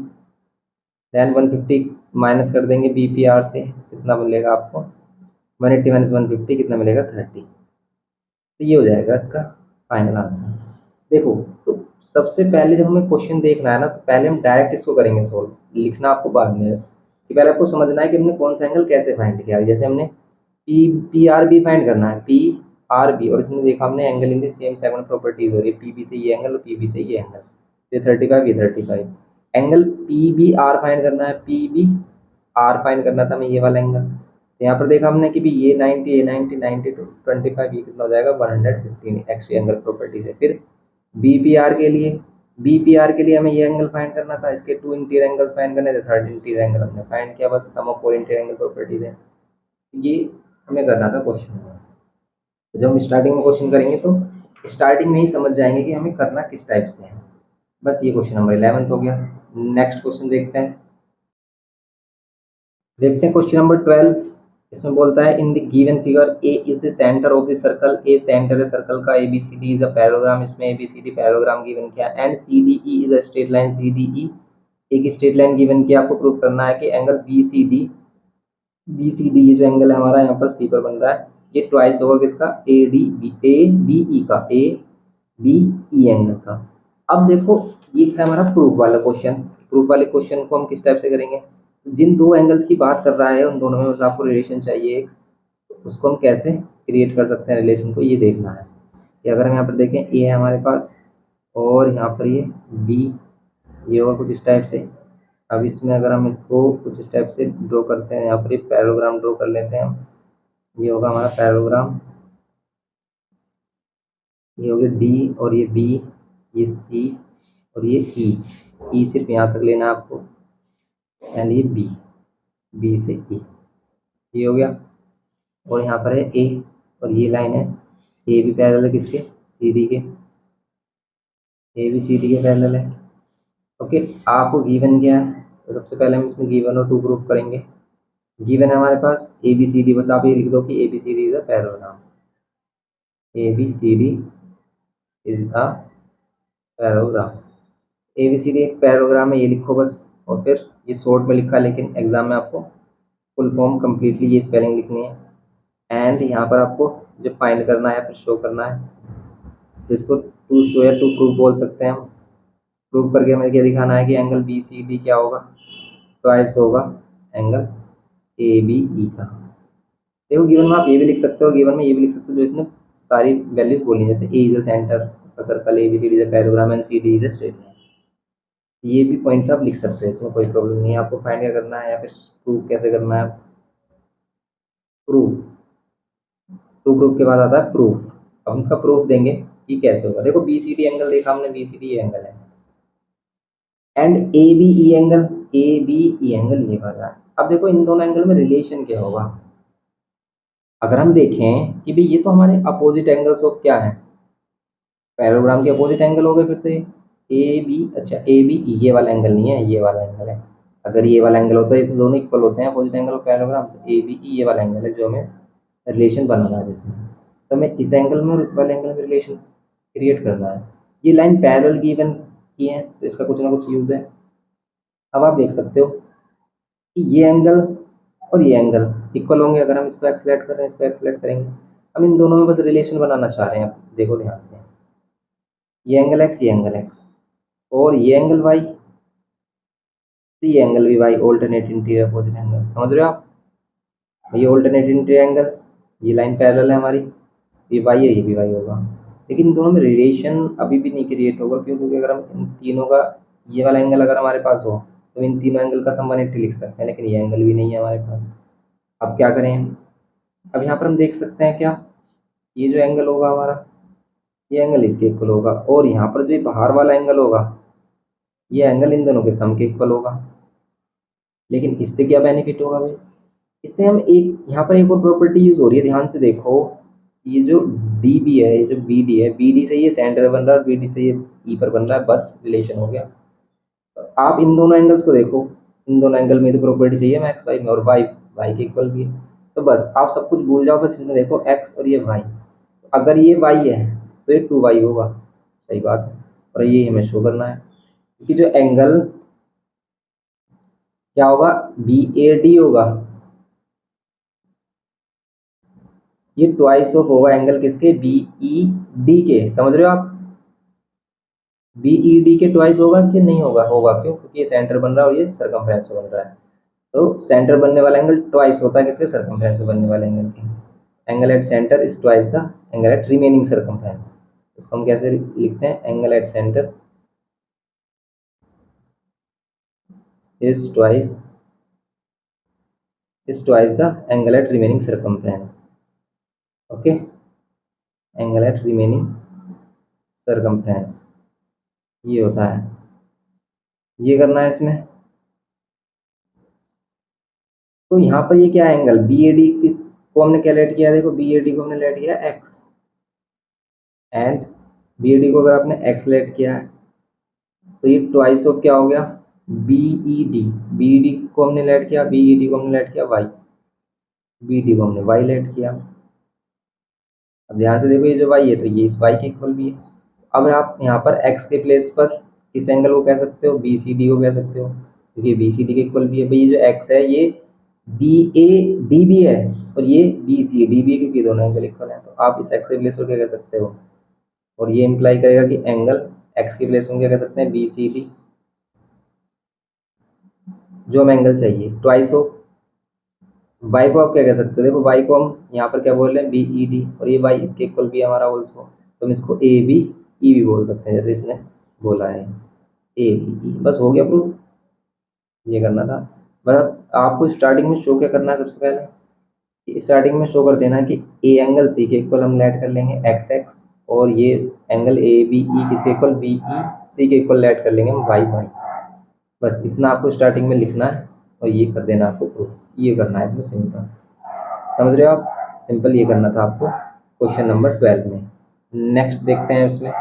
देन 150 माइनस कर देंगे बी पी आर से, कितना मिलेगा आपको, 180 माइनस 150 कितना मिलेगा, 30। तो ये हो जाएगा इसका फाइनल आंसर। देखो, तो सबसे पहले जब हमें क्वेश्चन देखना है ना, तो पहले हम डायरेक्ट इसको करेंगे सोल्व, लिखना आपको बाद में है। कि पहले आपको समझना है कि हमने कौन सा एंगल कैसे फाइंड किया। जैसे हमने P P R B find करना है, पी आर बी, और इसमें देखा हमने angle in the same seven properties हो रही है, पी बी से ये एंगल और पी बी से ये एंगल, ये 35 ये 35। Angle P B R find करना है, पी बी आर फाइंड करना था हमें, ये वाला एंगल। तो यहाँ पर देखा हमने कि भी ये 90, ये 90, 90 टू 25, ये कितना हो जाएगा 115 एक्स एंगल प्रॉपर्टी से। फिर बी पी आर के लिए, बी पी आर के लिए हमें ये एंगल फाइंड करना था, इसके 2 इंटीरियर एंगल्स फाइंड करने थे, थर्ड इंटीरियर एंगल हमने फाइंड किया, बस सम ऑफ 4 इंटीरियर एंगल प्रॉपर्टीज है। ये हमें करना था क्वेश्चन में। तो जब हम स्टार्टिंग में क्वेश्चन करेंगे तो स्टार्टिंग में ही समझ जाएंगे कि हमें करना किस टाइप से है। बस ये क्वेश्चन नंबर 11 हो गया। नेक्स्ट क्वेश्चन देखते हैं। देखते हैं क्वेश्चन नंबर 12। इसमें बोलता है in the given figure A is the centre of the circle, A centre है सर्कल का, A B C D is a parallelogram, इसमें A B C D parallelogram given किया, and C D E is a straight line, C D E एक स्ट्रेट लाइन गिवन किया। आपको प्रूव करना है कि angle B C D, B C D ये जो एंगल है हमारा यहाँ पर सी पर बन रहा है, ये ट्वाइस होगा किसका, A D B, A B E का, ए बी ई एंगल का। अब देखो, ये था हमारा प्रूफ वाला क्वेश्चन। प्रूफ वाले क्वेश्चन को हम किस टाइप से करेंगे, जिन दो एंगल्स की बात कर रहा है उन दोनों में बस आपको रिलेशन चाहिए एक, तो उसको हम कैसे क्रिएट कर सकते हैं रिलेशन को, ये देखना है। कि अगर हम यहाँ पर देखें, ए है हमारे पास और यहाँ पर ये बी, ये होगा कुछ इस टाइप से। अब इसमें अगर हम इसको कुछ इस टाइप से ड्रॉ करते हैं, यहाँ पर एक पैराग्राम ड्रॉ कर लेते हैं हम, ये होगा हमारा पैराग्राम, ये हो गया डी और ये बी, ये सी और ये ई, ई सिर्फ यहाँ तक लेना है आपको, एंड ये बी, बी से ई, ये हो गया। और यहाँ पर है ए, और ये लाइन है, ए भी पैरेलल है किसके, सी डी के, ए भी सी डी के पैरेलल है। ओके, आपको गिवन क्या है, तो सबसे पहले हम इसमें गिवन और टू प्रूफ करेंगे। गिवन है हमारे पास ए बी सी डी, बस आप ये लिख दो कि A B C D is a parallelogram, A B C D is a parallelogram, A B C D एक पैराग्राम है, ये लिखो बस। और फिर ये शॉर्ट में लिखा, लेकिन एग्जाम में आपको फुल फॉर्म कंप्लीटली ये स्पेलिंग लिखनी है। एंड यहाँ पर आपको जो फाइंड करना है फिर शो करना है, तो इसको टू शो या टू प्रूफ बोल सकते हैं हम। प्रूफ करके हमें क्या दिखाना है कि एंगल बी सी डी क्या होगा, ट्वाइस होगा एंगल ए बी ई का। देखो गिवन में आप ये भी लिख सकते हो, गिवन में ये भी लिख सकते हो, जो इसने सारी वैल्यूज बोली है, जैसे A is the centre circle, A B C D is a parallelogram and C D is a straight line, ये भी पॉइंट्स आप लिख सकते हैं, इसमें कोई प्रॉब्लम नहीं है। आपको फाइंड क्या करना है या फिर प्रूफ कैसे करना है, प्रूफ, टू प्रूफ के बाद आता है प्रूफ। अब हम इसका प्रूफ देंगे कि कैसे होगा। देखो बी सी डी एंगल देखा हमने, बी सी डी एंगल है, and A B E angle, A B E angle ये वाला है। अब देखो इन दोनों एंगल में रिलेशन क्या होगा, अगर हम देखें कि भाई ये तो हमारे अपोजिट एंगल्स ऑफ क्या है, पैराग्राम के अपोजिट एंगल हो गए फिर तो ए बी, अच्छा ए बी ई ये वाला एंगल नहीं है, ये वाला एंगल है। अगर ये वाला एंगल होता है तो दोनों इक्वल होते हैं अपोजिट एंगल ऑफ पैराग्राम, तो ए बी ई ये वाला एंगल है जो हमें रिलेशन बना रहा है जिसमें, तो हमें इस एंगल में और इस वाले एंगल में रिलेशन क्रिएट करना है। ये लाइन पैरेलल गिवन की है तो इसका कुछ ना कुछ यूज है। अब आप देख सकते हो कि ये एंगल और ये एंगल इक्वल होंगे, अगर हम इसको एक्सलेट करें, इसको एक्सलेट करेंगे, हम इन दोनों में बस रिलेशन बनाना चाह रहे हैं। देखो ध्यान से, ये एंगल एक्स, ये एंगल एक्स, और ये एंगल वाई, ये एंगल भी y, alternate interior opposite angle, समझ रहे हो आप, ये ऑल्टरनेट इंटीरियर एंगल्स। ये लाइन पैरेलल है हमारी, ये वाई है, ये भी वाई होगा। लेकिन इन दोनों में रिलेशन अभी भी नहीं क्रिएट होगा, क्यों? क्योंकि अगर हम इन तीनों का, ये वाला एंगल अगर हमारे पास हो तो इन तीनों एंगल का सम 180 लिख सकते हैं, लेकिन ये एंगल भी नहीं है हमारे पास। अब क्या करें? अब यहाँ पर हम देख सकते हैं क्या, ये जो एंगल होगा हमारा, ये एंगल इसके इक्वल होगा, और यहाँ पर जो ये बाहर वाला एंगल होगा, ये एंगल इन दोनों के सम के इक्वल होगा। लेकिन इससे क्या बेनिफिट होगा भाई? इससे हम एक, यहाँ पर एक और प्रॉपर्टी यूज हो रही है, ध्यान से देखो। ये जो डी बी है, ये जो बी डी है, बी डी से ये सेंटर बन रहा है और बी डी से ये ई पर बन रहा है, बस रिलेशन हो गया। तो आप इन दोनों एंगल्स को देखो, इन दोनों एंगल में तो प्रॉपर्टी चाहिए मैं एक्स वाई में, और वाई वाई के इक्वल भी है। तो बस आप सब कुछ भूल जाओ, बस इसमें देखो एक्स और ये वाई। अगर ये वाई है तो ये टू वाई होगा, सही बात है, और ये हमें शो करना है कि जो एंगल क्या होगा, बी ए डी होगा, ये ट्वाइस ऑफ होगा एंगल किसके, बी ई डी के। समझ रहे हो आप? बी ई डी के ट्वाइस होगा कि नहीं होगा? होगा, क्यों? क्योंकि ये सेंटर बन रहा है और ये सरकमफ्रेंस बन रहा है। तो सेंटर बनने वाला एंगल ट्वाइस होता है किसके, सरकमफ्रेंस बनने वाले एंगल के। Angle at centre is twice the angle at remaining circumference. इसको हम कैसे लिखते हैं? Angle at centre is twice the angle at remaining circumference. Okay, angle at remaining circumference ये होता है, ये करना है इसमें। तो यहाँ पर ये क्या एंगल बी ए डी को हमने क्या लेट किया, देखो बी ए डी को हमने लेट किया x, and B A D को अगर आपने एक्स लेट किया है तो ये ट्वाइस ऑफ क्या हो गया, B E D. B E D को हमने लेट किया, बी ई डी को हमने लेट किया वाई, बी डी को हमने वाई लेट किया। अब ध्यान से देखो, ये जो वाई है तो ये इस वाई के इक्वल भी है। अब आप यहाँ पर एक्स के प्लेस पर किस एंगल को कह सकते हो, बी सी डी को कह सकते हो, क्योंकि बी सी डी के इक्वल भी है। भाई ये जो एक्स है ये बी ए डी बी है, और ये बी सी डी बी है, क्योंकि दोनों एंगल इक्वल है। तो आप इस एक्स के प्लेस पर क्या कह सकते हो, और ये इंप्लाई करेगा कि एंगल एक्स के प्लेस में क्या कह सकते हैं, बी सी डी, जो हम एंगल चाहिए ट्वाइस ऑफ वाई को आप क्या कह सकते हो, देखो वाई को हम यहाँ पर क्या बोल रहे हैं, बी ई डी, और ये वाई इसके इक्वल भी है हमारा ऑल्सो, तो हम इसको ए बी ई भी बोल सकते हैं, जैसे इसने बोला है ए बी ई। बस हो गया प्रूफ, ये करना था। बस आपको स्टार्टिंग में शो क्या करना है, सबसे पहले स्टार्टिंग में शो कर देना है कि ए एंगल सी के इक्वल हम लेट कर लेंगे एक्स एक्स, और ये एंगल ए बी ई किसके इक्वल, बी ई सी के इक्वल लेट कर लेंगे हम वाई वाई। बस इतना आपको स्टार्टिंग में लिखना है, और ये कर देना आपको प्रूफ। ये करना है इसमें सिंपल, समझ रहे हो आप? सिंपल ये करना था आपको क्वेश्चन नंबर 12 में। नेक्स्ट देखते हैं इसमें,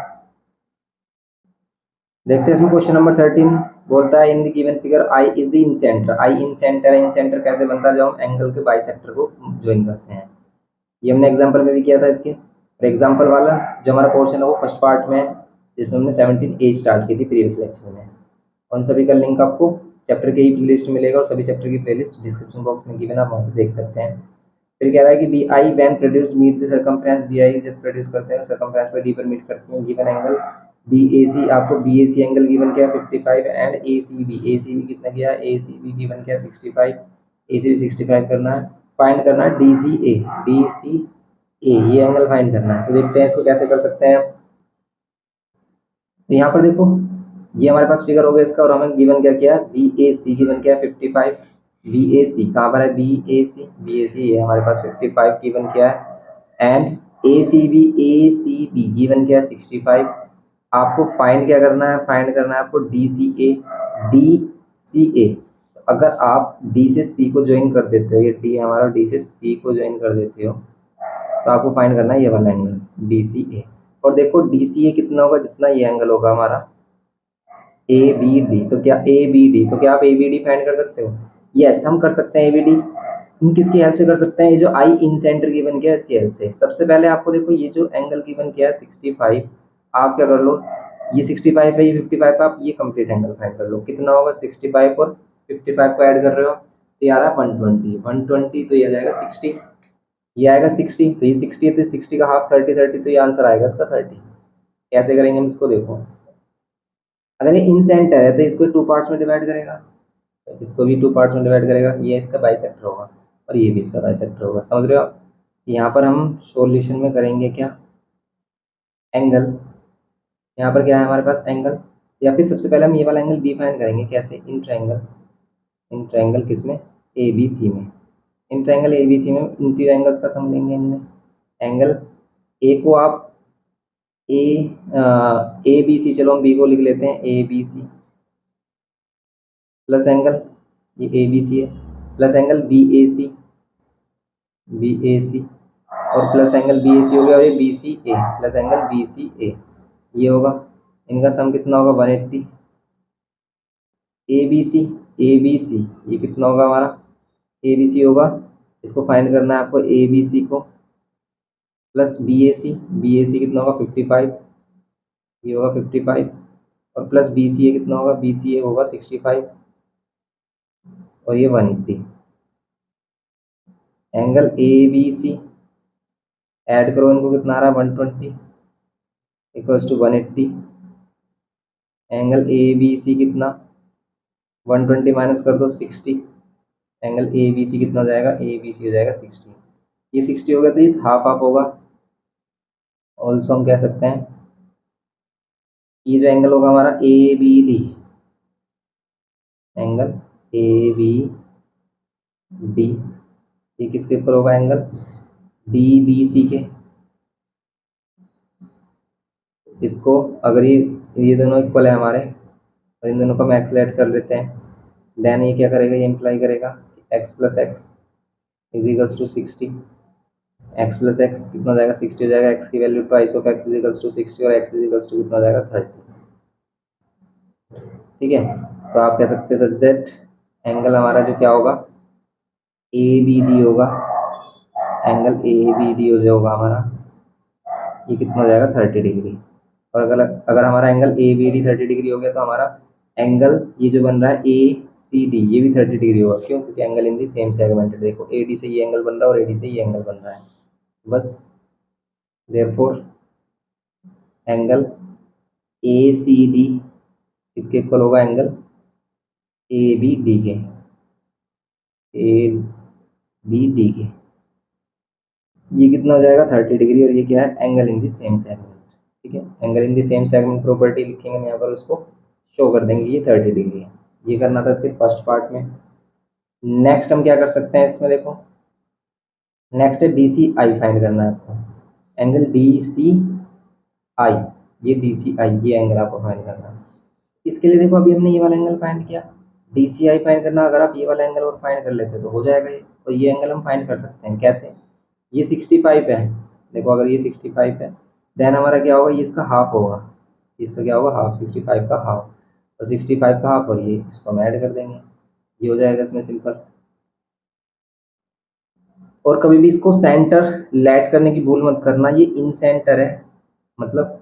देखते हैं इसमें क्वेश्चन नंबर 13 बोलता है in the given figure I is the in centre. I incentre है, इन सेंटर कैसे बनता है, जब हम एंगल के बाइसेक्टर को ज्वाइन करते हैं। ये हमने एग्जांपल में भी किया था इसके। और एग्जांपल वाला जो हमारा पोर्शन है वो फर्स्ट पार्ट में है, जिसमें हमने 17 ए स्टार्ट की थी प्रीवियस लेक्चर में। उन सभी का लिंक आपको चैप्टर के ही प्लेलिस्ट में मिलेगा, और सभी चैप्टर की प्लेलिस्ट डिस्क्रिप्शन बॉक्स में गिवन, आप वहाँ से देख सकते हैं। फिर कह रहा है कि B I when produce meet the circumference, B I जब प्रोड्यूस करते हैं सर्कमफ्रेंस पर डी पर मीट करते हैं, गिवन एंगल बी ए सी। आपको B A C angle given किया 55 एंड ए सी बी कितना किया, ए सी बी गिवन किया 65, ए सी बी 65 करना है। फाइंड करना है D C A, D C A ये एंगल फाइंड करना है। तो देखते हैं इसको कैसे कर सकते हैं। तो यहाँ पर देखो ये हमारे पास फिगर हो गया इसका, और हमें गिवन क्या किया, बी ए सी गिवन किया 55। बी ए सी कहाँ पर है, बी ए सी ये हमारे पास 55 गिवन किया है, and A C B given किया 65। आपको फाइंड क्या करना है, फाइंड करना है आपको D C A, D C ए। तो अगर आप डी से सी को ज्वाइन कर देते हो, ये डी हमारा, डी से सी को ज्वाइन कर देते हो, तो आपको फाइंड करना है ये वाला एंगल डी सी ए। और देखो डी सी ए कितना होगा, जितना ये एंगल होगा हमारा ए बी डी। तो क्या ए बी डी, तो क्या आप ए बी डी फाइंड कर सकते हो? यस हम कर सकते हैं ए बी डी। हम किसकी हेल्प से कर सकते हैं, ये जो आई इन सेंटर गिवन किया है इसकी हेल्प से। सबसे पहले आपको देखो ये जो एंगल गिवन किया है 65, आप क्या कर लो, ये 65 है, ये 55 है, आप ये कंप्लीट एंगल फाइंड कर लो। कितना होगा, 65 और 55 को ऐड कर रहे हो तो ये आ रहा है 120, 120 तो ये आ जाएगा 60, ये आएगा 60, तो ये 60 है, तो 60 का हाफ 30, 30 तो ये आंसर आएगा इसका 30। कैसे करेंगे हम इसको, देखो अगर ये इन सेंटर है तो इसको टू पार्ट्स में डिवाइड करेगा, इसको भी टू पार्ट्स में डिवाइड करेगा, ये इसका बाइसेक्टर होगा और ये भी इसका बाइसेक्टर होगा। समझ रहे हो आप? यहाँ पर हम सॉल्यूशन में करेंगे क्या, एंगल। यहाँ पर क्या है हमारे पास, एंगल। या फिर सबसे पहले हम ये वाला एंगल बी फाइंड करेंगे, कैसे, इन ट्रायंगल। इन ट्रायंगल किसमें, ए बी सी में। इन ट्रायंगल ए बी सी में इन ट्रायंगल्स का सम लेंगे इनमें। एंगल ए को आप ए ए बी सी, चलो हम बी को लिख लेते हैं A B C, plus angle, ये ए बी सी है, plus angle B A C, B A C, और plus angle B A C हो गया, और ये B C A, plus angle B C A, ये होगा। इनका सम कितना होगा, 180। ए B C, A B C, ये कितना होगा हमारा, ए बी सी होगा, इसको फाइंड करना है आपको, ए बी सी को, plus B A C, B A C कितना होगा 55, ये होगा 55, और प्लस बी सी ए कितना होगा, बी सी ए होगा 65, और ये 180। Angle A B C add करो, इनको कितना आ रहा है 120 equals to 180। Angle A B C कितना, 120 माइनस कर दो 60, एंगल ए बी सी कितना हो जाएगा, ए बी सी हो जाएगा 60। ये 60 हो गया तो ये हाफ हाफ होगा। ऑल्सो हम कह सकते हैं ये जो एंगल होगा हमारा A B D, angle A B D, ये किसके ऊपर होगा, एंगल डी बी सी के। इसको अगर ये दोनों इक्वल है हमारे, और इन दोनों को हम एक्सलेट कर लेते हैं, देन ये क्या करेगा, ये इम्प्लाई करेगा x plus x is equals to 60। X plus x कितना हो जाएगा, 60 हो जाएगा, एक्स की value twice of x is equals to 60, और एक्स इज इक्वल्स टू कितना हो जाएगा 30। ठीक है, तो आप कह सकते हैं सच दैट एंगल हमारा जो क्या होगा, ए बी डी होगा, एंगल ए बी डी हो जाएगा हमारा, ये कितना हो जाएगा 30 डिग्री। और अगर हमारा angle A B D 30 degree हो गया तो हमारा एंगल ये जो बन रहा है ए सी डी, ये भी 30 डिग्री होगा। क्यों, क्योंकि angle in the same segment. देखो ए डी से ये एंगल बन रहा है और ए डी से ये एंगल बन रहा है, बस। Therefore angle A C D इसके इक्वल होगा एंगल ए बी डी के, ए बी डी के, ये कितना हो जाएगा 30 डिग्री, और ये क्या है, angle in the same segment. ठीक है, angle in the same segment property लिखेंगे हम यहाँ पर, उसको शो कर देंगे ये 30 डिग्री है। ये करना था इसके फर्स्ट पार्ट में। नेक्स्ट हम क्या कर सकते हैं इसमें, देखो नेक्स्ट है डी सी आई फाइंड करना है आपको। एंगल डी सी आई, ये डी सी आई, ये एंगल आपको फाइंड करना है। इसके लिए देखो अभी हमने ये वाला एंगल फाइंड किया, डी सी आई फाइंड करना, अगर आप ये वाला एंगल और फाइंड कर लेते तो हो जाएगा ये। और ये एंगल हम फाइंड कर सकते हैं कैसे, ये 65 है, देखो अगर ये 65 है, देन हमारा क्या होगा, ये इसका हाफ होगा, इसका क्या होगा, हाफ, 65 का हाफ, और 65 का हाफ, और ये इसको हम ऐड कर देंगे, ये हो जाएगा इसमें सिंपल। और कभी भी इसको सेंटर लेट करने की भूल मत करना, ये इन सेंटर है, मतलब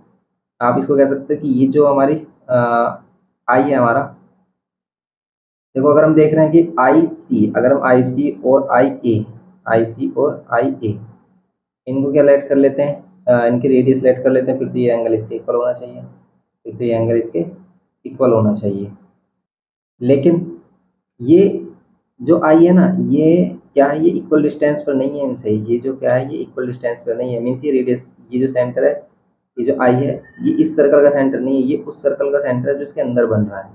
आप इसको कह सकते हो कि ये जो हमारी आई है हमारा, देखो अगर हम देख रहे हैं कि आई सी, अगर हम आई सी और आई ए, आई सी और आई ए, इनको क्या लेट कर लेते हैं, इनकी रेडियस लेट कर लेते हैं, फिर तो ये एंगल इसके इक्वल होना चाहिए, फिर तो ये एंगल इसके इक्वल होना चाहिए। लेकिन ये जो आई है ना, ये क्या है, ये इक्वल डिस्टेंस पर नहीं है इनसे, ये जो क्या है, ये इक्वल डिस्टेंस पर नहीं है, मीन्स ये रेडियस, ये जो सेंटर है, ये जो आई है, ये इस सर्कल का सेंटर नहीं है, ये उस सर्कल का सेंटर है जो इसके अंदर बन रहा है।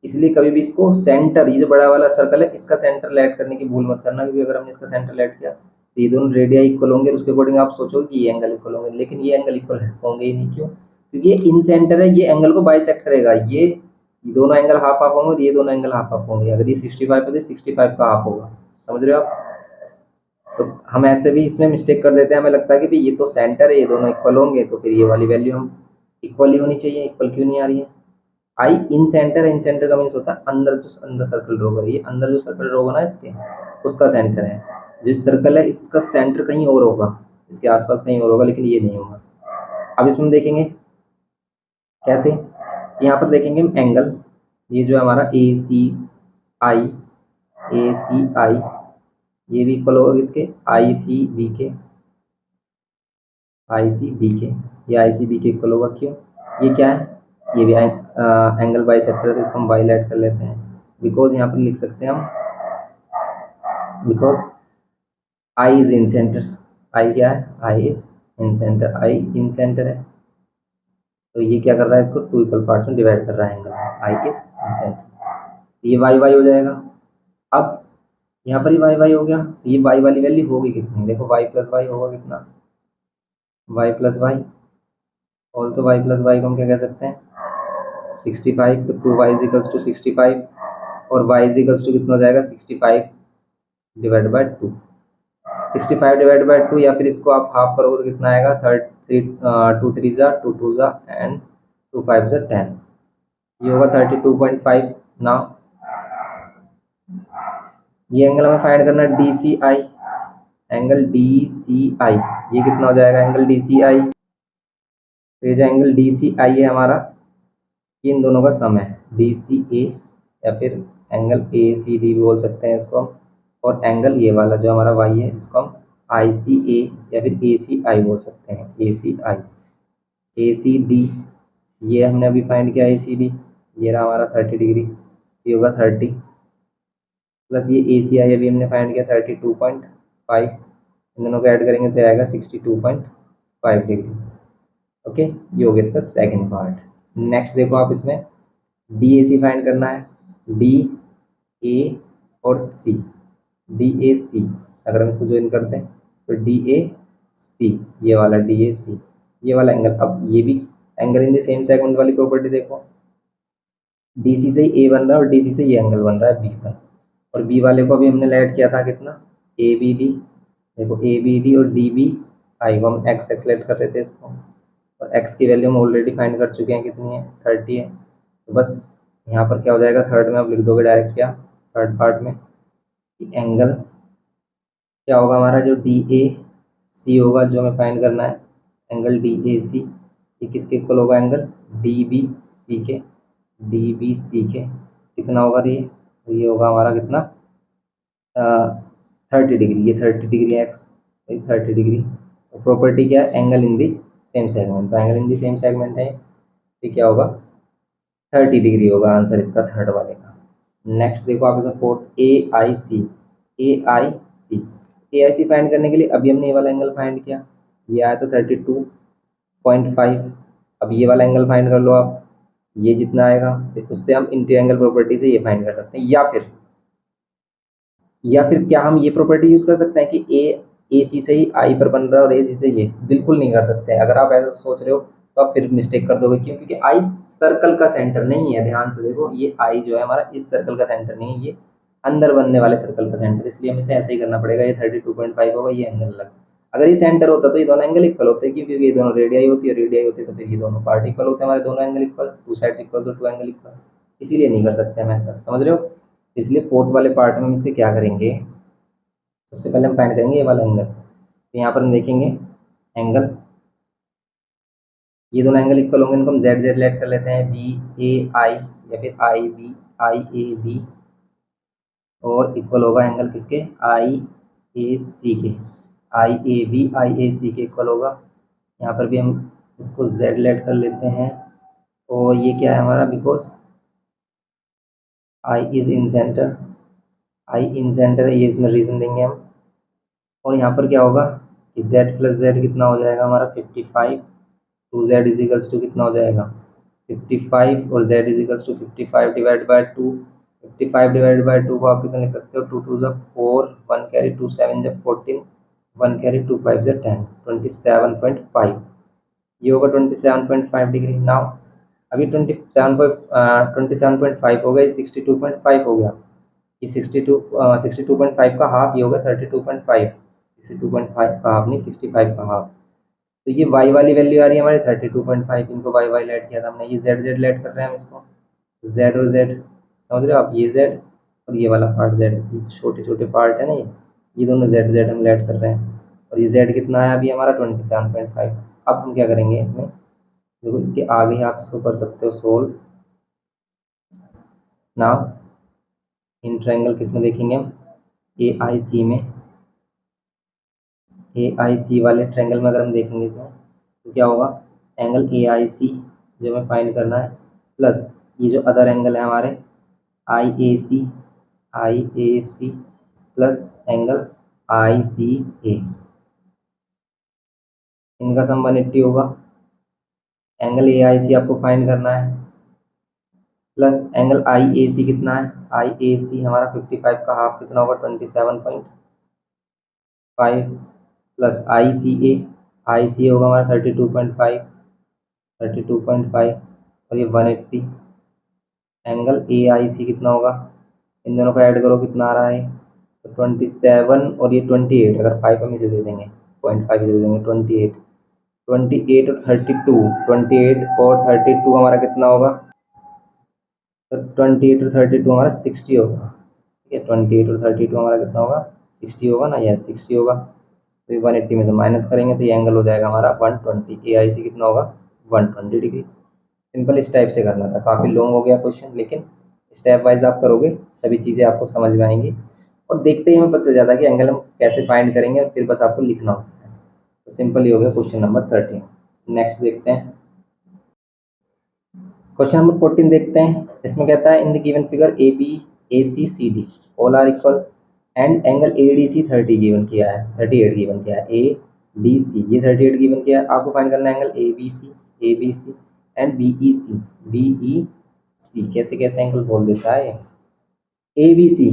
इसलिए कभी भी इसको सेंटर, ये जो बड़ा वाला सर्कल है, इसका सेंटर लेट करने की भूल मत करना, क्योंकि अगर हमने इसका सेंटर लेट किया तो ये दोनों रेडिया इक्वल होंगे, उसके अकॉर्डिंग आप सोचोगे कि ये एंगल इक्वल होंगे, लेकिन ये एंगल इक्वल होंगे ही नहीं। क्यों, क्योंकि ये इन सेंटर है, ये एंगल को बाइसेक्ट करेगा, ये दोनों एंगल हाफ हाफ होंगे और ये दोनों एंगल हाफ हाफ होंगे। अगर ये 65 है तो 65 का हाफ होगा, समझ रहे हो आप। तो हम ऐसे भी इसमें मिस्टेक कर देते हैं, हमें लगता है कि भाई ये तो सेंटर है, ये दोनों इक्वल होंगे, तो फिर ये वाली वैल्यू हम इक्वल ही होनी चाहिए, इक्वल क्यों नहीं आ रही है। आई इन सेंटर है, इन सेंटर का मीन्स होता है अंदर, जो अंदर सर्कल ड्रॉ करिए, अंदर जो सर्कल ड्रॉ होगा ना इसके, उसका सेंटर है। जिस सर्कल है इसका सेंटर कहीं और होगा, इसके आसपास कहीं और होगा, लेकिन ये नहीं होगा। अब इसमें देखेंगे कैसे, यहाँ पर देखेंगे हम एंगल, ये जो हमारा ए सी आई, ए सी आई, ये भी इक्वल होगा किसके, आई सी बी के, आई सी बी के, ये आई सी बी के इक्वल होगा। क्यों, ये क्या है, ये भी एंगल बाई सेक्टर है, तो इसको हम बाई लेट कर लेते हैं, बिकॉज यहाँ पर लिख सकते हैं हम, because I is incentre, I क्या है, I is incentre, I incentre है, तो ये क्या कर रहा है, इसको टू इक्वल पार्ट्स में डिवाइड कर रहा है angle, I is incentre. ये वाई वाई हो जाएगा। अब यहाँ पर ही वाई वाई हो गया, तो ये वाई वाली वैल्यू होगी कितनी, देखो वाई प्लस वाई होगा कितना, y plus y, also y plus y को हम क्या कह सकते हैं 65, तो 2y इज इक्वल्स टू 65, और y इज इक्वल्स टू कितना हो जाएगा 65 डिवाइड बाय 2, 65 डिवाइड बाय 2, या फिर इसको आप हाफ करोगे तो कितना आएगा, 3 2 3 जा 2 2 जा एंड 2 5 जा 10, ये होगा 32.5। नाउ ये एंगल हमें फाइंड करना है डी सी आई, एंगल डी सी आई, ये कितना हो जाएगा एंगल डी सी आई, तो ये जो एंगल डी सी आई है हमारा, ये इन दोनों का सम है, डी सी ए, या फिर एंगल ए सी डी भी बोल सकते हैं इसको हम, और एंगल ये वाला जो हमारा वाई है इसको हम आई सी ए या फिर ए सी आई बोल सकते हैं, A C I, A C D, ये हमने अभी फाइंड किया ए सी डी, ये रहा हमारा 30 डिग्री, ये होगा 30, प्लस ये ए सी आई अभी हमने फाइंड किया 32.5, इन दोनों को ऐड करेंगे तो आएगा 62.5 डिग्री। ओके, ये हो गया इसका सेकंड पार्ट। नेक्स्ट देखो आप इसमें डी ए सी फाइंड करना है, डी ए और सी, डी ए सी, अगर हम इसको ज्वाइन करते हैं तो डी ए सी, ये वाला डी ए सी, ये वाला एंगल, अब ये भी angle in the same segment वाली प्रॉपर्टी देखो, डी सी से ए बन रहा है और डी सी से ये एंगल बन रहा है बी का, और बी वाले को अभी हमने ऐड किया था कितना, ए बी डी, देखो ए बी डी और डी बी आई को हम एक्स एक्स लेट कर रहे थे इसको, और एक्स की वैल्यू हम ऑलरेडी फाइंड कर चुके हैं कितनी है 30 है, तो बस यहाँ पर क्या हो जाएगा, थर्ड में आप लिख दोगे डायरेक्ट, क्या थर्ड पार्ट में एंगल क्या होगा हमारा, जो डी ए सी होगा जो हमें फाइंड करना है, एंगल डी ए सी, ये किसके इक्वल होगा, एंगल डी बी सी के, डी बी सी के कितना होगा, ये होगा हमारा कितना 30 डिग्री, ये 30 डिग्री एक्स, 30 डिग्री, तो प्रॉपर्टी क्या है, angle in the same segment, तो angle in the same segment है, ये क्या होगा 30 डिग्री होगा आंसर इसका थर्ड वाले का। नेक्स्ट देखो आप इसमें फोर्थ ए आई सी, ए आई सी, ए आई सी फाइंड करने के लिए अभी हमने ये वाला एंगल फाइंड किया, ये आया तो 32.5, अब ये वाला एंगल फाइंड कर लो आप, ये जितना आएगा उससे हम इंटी एंगल प्रॉपर्टी से ये फाइंड कर सकते हैं, या फिर क्या हम ये प्रॉपर्टी यूज कर सकते हैं कि ए सी से ही आई पर बन रहा है और ए सी से ये, बिल्कुल नहीं कर सकते हैं। अगर आप ऐसा सोच रहे हो तो आप फिर मिस्टेक कर दोगे, क्यों, क्योंकि आई सर्कल का सेंटर नहीं है, ध्यान से देखो, ये आई जो है हमारा इस सर्कल का सेंटर नहीं है, ये अंदर बनने वाले सर्कल का सेंटर, इसलिए हमें इसे ऐसे ही करना पड़ेगा, ये 32.5 होगा, ये एंगल अलग, अगर ये सेंटर होता तो ये दोनों एंगल इक्वल होते, क्योंकि ये दोनों रेडियाई होती है, रेडियाई होती है तो फिर ये दोनों पार्ट इक्वल होते हैं, हमारे दोनों angle equal, two sides equal तो टू एंगल इक्वल, इसीलिए नहीं कर सकते हम ऐसा, समझ रहे हो। इसलिए फोर्थ वाले पार्ट में हम इसके क्या करेंगे, सबसे पहले हम फाइंड करेंगे ये वाला एंगल, तो यहाँ पर हम देखेंगे एंगल, ये दोनों एंगल इक्वल होंगे, इनको हम जेड जेड लेट कर लेते हैं, बी ए आई या फिर आई बी आई ए बी, और इक्वल होगा एंगल किसके, आई ए सी के, आई ए बी आई ए सी के इक्वल होगा, यहाँ पर भी हम इसको जेड लेट कर लेते हैं, और ये क्या है हमारा, because I is incentre, I incentre है, ये इसमें रीजन देंगे हम, और यहाँ पर क्या होगा कि z प्लस जेड कितना हो जाएगा हमारा 55, two z is equals to कितना हो जाएगा 55, और z is equals to 55 divide by 2, 55 divide by 2 को आप कितना लिख सकते हो, 2 2 जा 4, 1 कैरी 2 7 जा 14, 1 कैरी 2 5 जा 10, 27.5, ये होगा 27.5 डिग्री। नाउ अभी 27.5 हो गया, 62.5 हो गया, ये 62.5 का हाफ, ये होगा 32.5, 62.5 का हाफ नहीं 65 का हाफ, तो ये y वाली वैल्यू आ रही है हमारी 32.5, इनको y लेट किया था हमने, ये z z लेट कर रहे हैं हम इसको, z और z, समझ रहे हो आप, ये z और ये वाला पार्ट z, ये छोटे छोटे पार्ट है ना, ये दोनों z z हम लेट कर रहे हैं, और ये z कितना है अभी हमारा 27.5। अब हम क्या करेंगे इसमें, देखो इसके आगे आप इसको कर सकते हो सोल्व, नाउ इन ट्रायंगल किस में देखेंगे हम, ए आई सी में, ए आई सी वाले ट्रायंगल में अगर हम देखेंगे इसमें तो क्या होगा, एंगल ए आई सी जो हमें फाइंड करना है, प्लस ये जो अदर एंगल है हमारे आई ए सी प्लस एंगल आई सी ए, इनका सम 180 होगा। एंगल ए आई सी आपको फाइंड करना है, प्लस एंगल आई ए सी कितना है, आई ए सी हमारा 55 का हाफ कितना होगा 27.5, प्लस आई सी ए होगा हमारा 32.5, 32.5 और ये 180। एंगल ए आई सी कितना होगा, इन दोनों को ऐड करो कितना आ रहा है, तो 27 और ये 28, अगर 5 हम इसे दे देंगे 0.5 दे देंगे, 28, 28 और 32, 28 और 32 हमारा कितना होगा, तो 28 और 32 हमारा 60 होगा। ठीक है, 28 और 32 हमारा कितना होगा, 60 होगा ना, यस 60 होगा। तो ये 180 में से माइनस करेंगे तो ये एंगल हो जाएगा हमारा 120, ए आई सी कितना होगा 120 डिग्री। सिंपल इस टाइप से करना था, काफ़ी लॉन्ग हो गया क्वेश्चन, लेकिन स्टेप वाइज आप करोगे सभी चीज़ें आपको समझ में आएंगी और देखते ही हमें पता चल जाता है कि एंगल हम कैसे फाइंड करेंगे और फिर बस आपको लिखना होता है। तो सिंपल ही हो गया क्वेश्चन नंबर 13। नेक्स्ट देखते हैं क्वेश्चन नंबर 14 देखते हैं। इसमें कहता है in the given figure A B A C C D all are equal and angle A D C 30 given किया है, 38 गिवन किया है, ए डी सी ये 38 गिवन किया है। आपको फाइंड करना है angle A B C and B E C, B E C कैसे कैसे एंगल बोल देता है। ए बी सी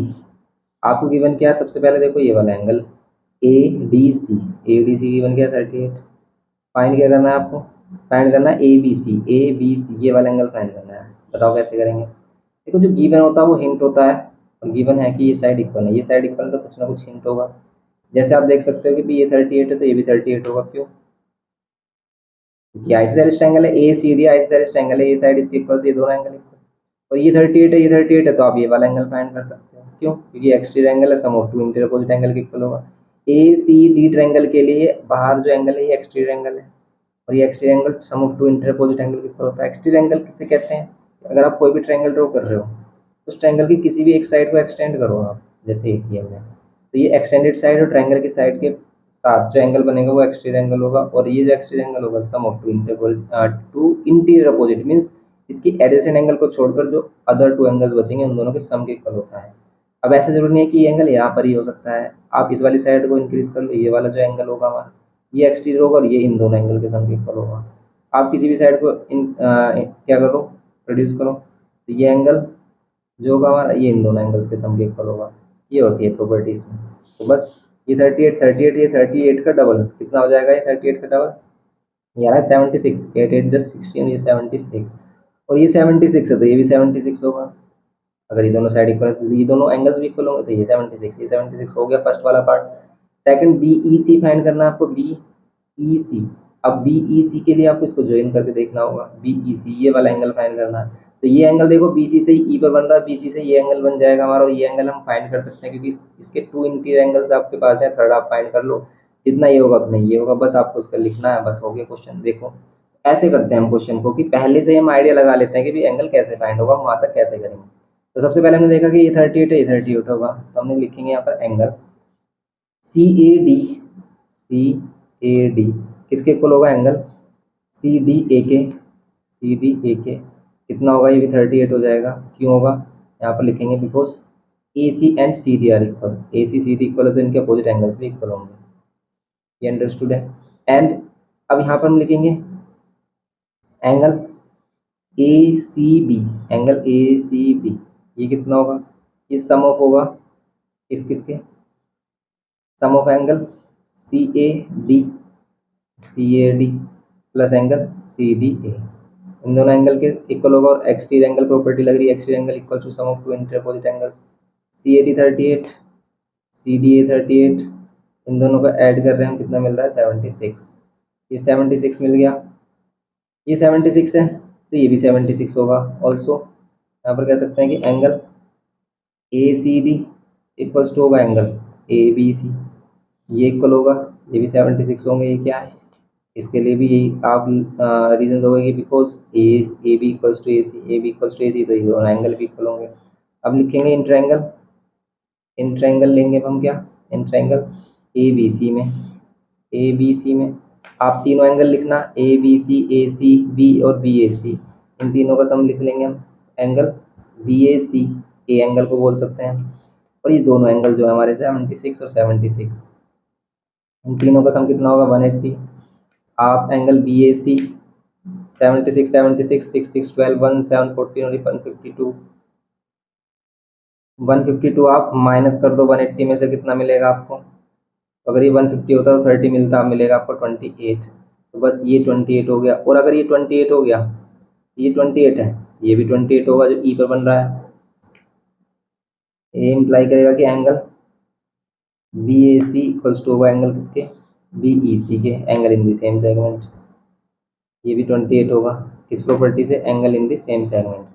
आपको गिवन किया है, सबसे पहले देखो ये वाला angle A D C, A D C given किया 38। फाइंड क्या करना है आपको, फाइंड करना है ए बी सी ये वाला एंगल फाइंड करना है। बताओ कैसे करेंगे। देखो जो गिवन होता है वो हिंट होता है, और गिवन है कि ये साइड इक्वल है, ये साइड इक्वल है तो कुछ ना कुछ हिंट होगा। जैसे आप देख सकते हो कि भी ये 38 है तो ये भी 38 होगा, क्यों, क्योंकि आइसोसेलेस ट्रायंगल है, ए सी डी आइसोसेलेस ट्रायंगल है, ये साइड इसकी इक्वल तो ये दोनों एंगल इक्वल। और ये 38 है, ये 38 है तो आप ये वाला एंगल फाइंड कर सकते हो, क्यों, क्योंकि एक्सट्रीम एंगल है, sum of two interior opposite angle के इक्वल होगा। ए सी डी ट्रायंगल के लिए बाहर जो एंगल है ये एक्सटीरियर एंगल है, और ये exterior angle sum of two interior opposite angle के इक्वल होता है। एक्सटीरियर एंगल किसे कहते हैं, अगर आप कोई भी ट्रायंगल ड्रॉ कर रहे हो उस ट्रायंगल की किसी भी एक साइड को एक्सटेंड करो आप, जैसे ये किया हमने, तो ये एक्सटेंडेड साइड और ट्रायंगल की साइड के साथ जो एंगल बनेगा वो एक्सटीरियर एंगल होगा, और ये जो एक्सटीरियर एंगल होगा sum of two interior opposite means इसकी एडजेसेंट एंगल को छोड़कर जो अदर टू एंगल्स बचेंगे उन दोनों के सम के इक्वल होता है। अब ऐसा जरूरी नहीं है कि ये एंगल यहाँ पर ही हो सकता है, आप इस वाली साइड को इंक्रीज कर लो, ये वाला जो एंगल होगा हमारा ये एक्सटीरियर होगा और ये इन दोनों एंगल के सम के इक्वल होगा। आप किसी भी साइड को क्या करो, प्रोड्यूस करो, तो ये एंगल जो होगा हमारा ये इन दोनों एंगल्स के सम के इक्वल होगा। ये होती है प्रॉपर्टीज में। तो बस ये 38 38 ये 38 का डबल कितना हो जाएगा, ये 38 का डबल ये आ रहा है 76, 8 8 जस्ट 16, ये 76 और ये 76 है तो ये भी 76 होगा। अगर ये दोनों साइड इक्वल है तो ये दोनों एंगल्स भी इक्वल होंगे, तो ये 76, ये 76 हो गया फर्स्ट वाला पार्ट। सेकंड बी ई सी फाइंड करना है आपको, बी ई सी। अब बी ई सी के लिए आपको इसको ज्वाइन करके देखना होगा, बी ई सी ये वाला एंगल फाइंड करना है। तो ये एंगल देखो बी सी से ई पर बन रहा है, बी सी से ये एंगल बन जाएगा हमारा, और ये एंगल हम फाइंड कर सकते हैं क्योंकि इसके टू इंटीरियर एंगल्स आपके पास हैं, थर्ड आप फाइंड कर लो, जितना ये होगा उतना ये होगा, बस आपको उसका लिखना है, बस हो गया क्वेश्चन। देखो ऐसे करते हैं हम क्वेश्चन को कि पहले से हम आइडिया लगा लेते हैं कि भी एंगल कैसे फाइंड होगा, वहां तक कैसे करेंगे। तो सबसे पहले हमने देखा कि ये 38 है, ये 38 होगा, तो हमने लिखेंगे यहाँ पर angle C A D, C A D किसके इक्वल होगा, एंगल सी डी ए के, सी डी ए के कितना होगा, ये भी 38 हो जाएगा। क्यों होगा, यहाँ पर लिखेंगे because A C and C D are equal, A C D equal है तो इनके अपोजिट एंगल्स भी इक्वल होंगे, ये अंडरस्टूड है। एंड अब यहाँ पर हम लिखेंगे angle A C B, angle A C B ये कितना होगा, ये सम ऑफ होगा किस किसके, sum of angle C A D, C A D plus angle C D A, इन दोनों एंगल के इक्वल होगा। और एक्सटीरियर एंगल प्रॉपर्टी लग रही है, exterior angle equal to sum of two interior opposite angles, C A D 38, C D A 38, इन दोनों का ऐड कर रहे हैं हम, कितना मिल रहा है 76, ये 76 मिल गया, ये 76 है तो ये भी 76 होगा। ऑल्सो यहाँ पर कह सकते हैं कि angle A C D equals to होगा एंगल ए बी सी, ये इक्वल होगा, ये भी 76 होंगे। ये क्या है, इसके लिए भी यही आप रीजन दोगे कि because A B equals to A C, A B equals to A C तो ये दोनों एंगल भी इक्वल होंगे। अब लिखेंगे इन ट्रायंगल, इन ट्रायंगल लेंगे अब हम क्या, इन ट्रायंगल ए बी सी में, ए बी सी में आप तीनों एंगल लिखना, A B C, A C B और बी ए सी, इन तीनों का सम लिख लेंगे हम, angle B A C, A angle को बोल सकते हैं, और ये दोनों एंगल जो है हमारे 76 और 76, इन तीनों का सम कितना होगा 180। आप एंगल बी ए सी 76 76 66 12 1 7 14 और 152 152 आप माइनस कर दो 180 में से कितना मिलेगा आपको। अगर ये 150 होता तो 30 मिलता, अब मिलेगा आपको 28। तो बस ये 28 हो गया। और अगर ये 28 हो गया, ये 28 है, ये भी 28 होगा जो ई पर बन रहा है। ये इम्प्लाई करेगा कि angle B A C equals to होगा एंगल किसके, बी ई सी के, angle in the same segment. ये भी 28 होगा, किस प्रॉपर्टी से, angle in the same segment.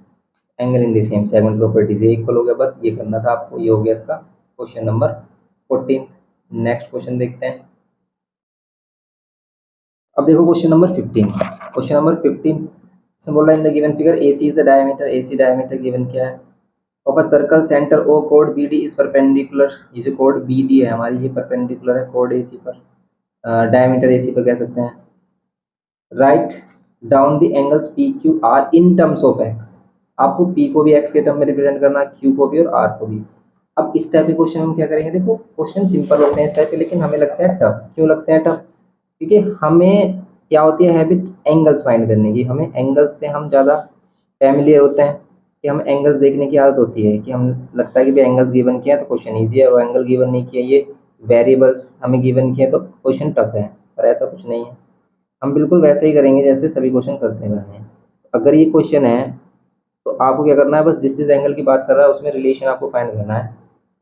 Angle in the same segment property से इक्वल हो गया। बस ये करना था आपको। ये हो गया इसका क्वेश्चन नंबर 14। नेक्स्ट क्वेश्चन देखते हैं। अब देखो क्वेश्चन नंबर 15। क्वेश्चन नंबर 15 इसमें बोल रहा है in the given figure A C is the diameter. A C diameter given क्या है, of a circle centre O कोड बी डी इज परपेंडिकुलर। ये जो कोड बी डी है हमारी, ये परपेंडिकुलर है कोड ए सी पर, डायमीटर ए सी पर कह सकते हैं। Right down the angles P Q R in terms of X. आपको पी को भी एक्स के टर्म में रिप्रेजेंट करना है, क्यू को भी और आर को भी। अब इस टाइप के क्वेश्चन हम क्या करेंगे, देखो क्वेश्चन सिंपल होते हैं इस टाइप के, लेकिन हमें लगता है टफ। क्यों लगता है टफ, क्योंकि हमें क्या होती है हैबिट एंगल्स फाइंड करने की। हमें एंगल्स से हम ज़्यादा फैमिलियर होते हैं, कि हम एंगल्स देखने की आदत होती है, कि हम लगता है कि भाई एंगल्स गिवन किया है तो क्वेश्चन ईजी है, और एंगल गिवन नहीं किया, ये वेरिएबल्स हमें गिवन किए तो क्वेश्चन टफ है। पर ऐसा कुछ नहीं है, हम बिल्कुल वैसे ही करेंगे जैसे सभी क्वेश्चन करते हुए हैं। अगर ये क्वेश्चन है तो आपको क्या करना है, बस जिस जिस एंगल की बात कर रहा है उसमें रिलेशन आपको फाइंड करना है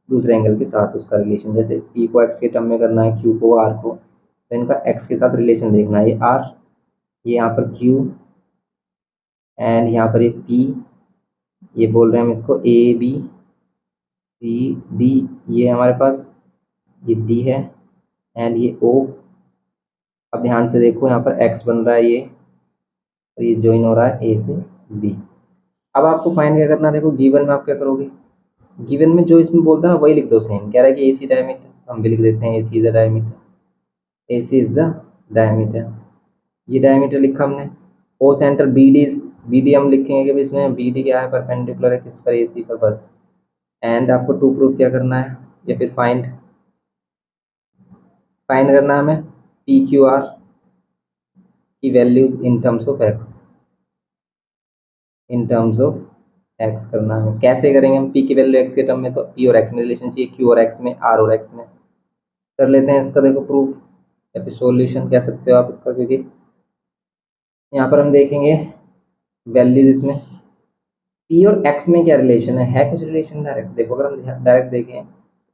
दूसरे एंगल के साथ, उसका रिलेशन। जैसे पी को एक्स के टर्म में करना है, क्यू को आर को, तो इनका एक्स के साथ रिलेशन देखना है। ये आर, ये यहाँ पर क्यू, एंड यहाँ पर ये पी, ये बोल रहे हैं हम इसको ए बी सी डी, ये हमारे पास ये डी है, एंड ये ओ। अब ध्यान से देखो यहाँ पर एक्स बन रहा है ये, और ये ज्वाइन हो रहा है ए से बी। अब आपको फाइंड क्या करना है, देखो गिवन में आप क्या करोगे, गिवन में जो इसमें बोलता है ना वही लिख दो। सेम कह रहा है कि ए सी डायमीटर, हम भी लिख देते हैं A C is the diameter. A C is the diameter, ये डायमीटर लिखा हमने। ओ सेंटर बी डी हम लिखेंगे कि इसमें बी डी क्या है, परपेंडिकुलर है किस पर, ए सी पर, बस। एंड आपको टू प्रूफ क्या करना है, या फिर फाइंड फाइंड करना है हमें पी क्यू आर की values in terms of x. In terms of x करना है। कैसे करेंगे हम, पी की वैल्यू एक्स के टर्म में, तो पी और एक्स में रिलेशन चाहिए, क्यू और एक्स में, आर और एक्स में। कर लेते हैं इसका, देखो प्रूफ या फिर सॉल्यूशन कह सकते हो आप इसका, क्योंकि यहाँ पर हम देखेंगे वैल्यूज इसमें पी और एक्स में क्या रिलेशन है कुछ रिलेशन डायरेक्ट। देखो अगर हम डायरेक्ट देखें,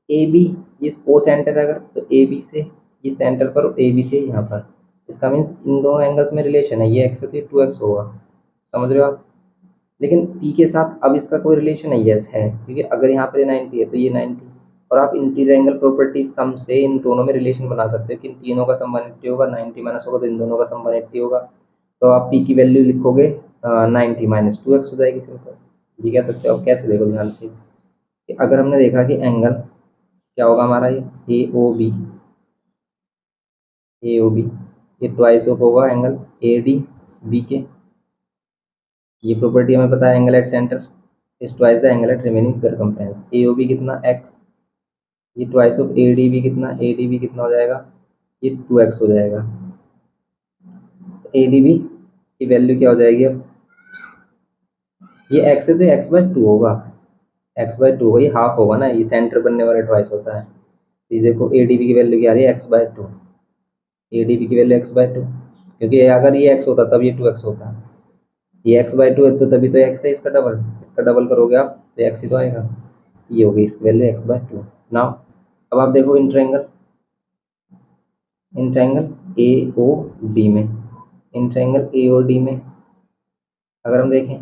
ए बी, ये ओ सेंटर है अगर, तो ए बी से ये सेंटर पर, और ए बी से यहाँ पर, इसका मीन्स इन दोनों एंगल्स में रिलेशन है। ये एक्स है तो ये 2x होगा, समझ रहे हो आप। लेकिन पी के साथ अब इसका कोई रिलेशन है, यस है, क्योंकि अगर यहाँ पर ये 90 है तो ये 90। और आप इंटीरियर एंगल प्रॉपर्टी सम से इन दोनों में रिलेशन बना सकते हो कि इन तीनों का सम 180 होगा, 90 माइनस होगा तो इन दोनों का सम 180 होगा। तो आप पी की वैल्यू लिखोगे 90 माइनस 2x हो जाएगी सिंपल। ये कह सकते हो। अब कैसे देखो ध्यान से, कि अगर हमने देखा कि एंगल क्या होगा हमारा, ये ए ओ बी, ये ट्वाइस ऑफ होगा एंगल ए डी बी के। ये प्रॉपर्टी हमें पता है, angle at centre is twice the angle at remaining circumference. A O B कितना, एक्स, ये twice of A D B कितना, ए डी बी कितना हो जाएगा, ये 2x हो जाएगा। तो ए डी बी की वैल्यू क्या हो जाएगी, अब ये x है तो एक्स बाई टू होगा, एक्स बाई टू होगा, ये हाफ होगा ना, ये सेंटर बनने वाला ट्वाइस होता है। तो ये देखो ए डी बी की वैल्यू क्या आ रही है, X by two. A D B की वैल्यू एक्स बाई टू, क्योंकि अगर ये एक्स होता तब ये 2x होता। ये एक्स बाई टू है तो तभी तो एक्स है, इसका डबल करोगे आप तो एक्स ही तो आएगा। ये होगी इसकी value X by to. Now अब आप देखो इंट्रायंगल ए ओ डी में, इंट्रायंगल ए ओ डी में अगर हम देखें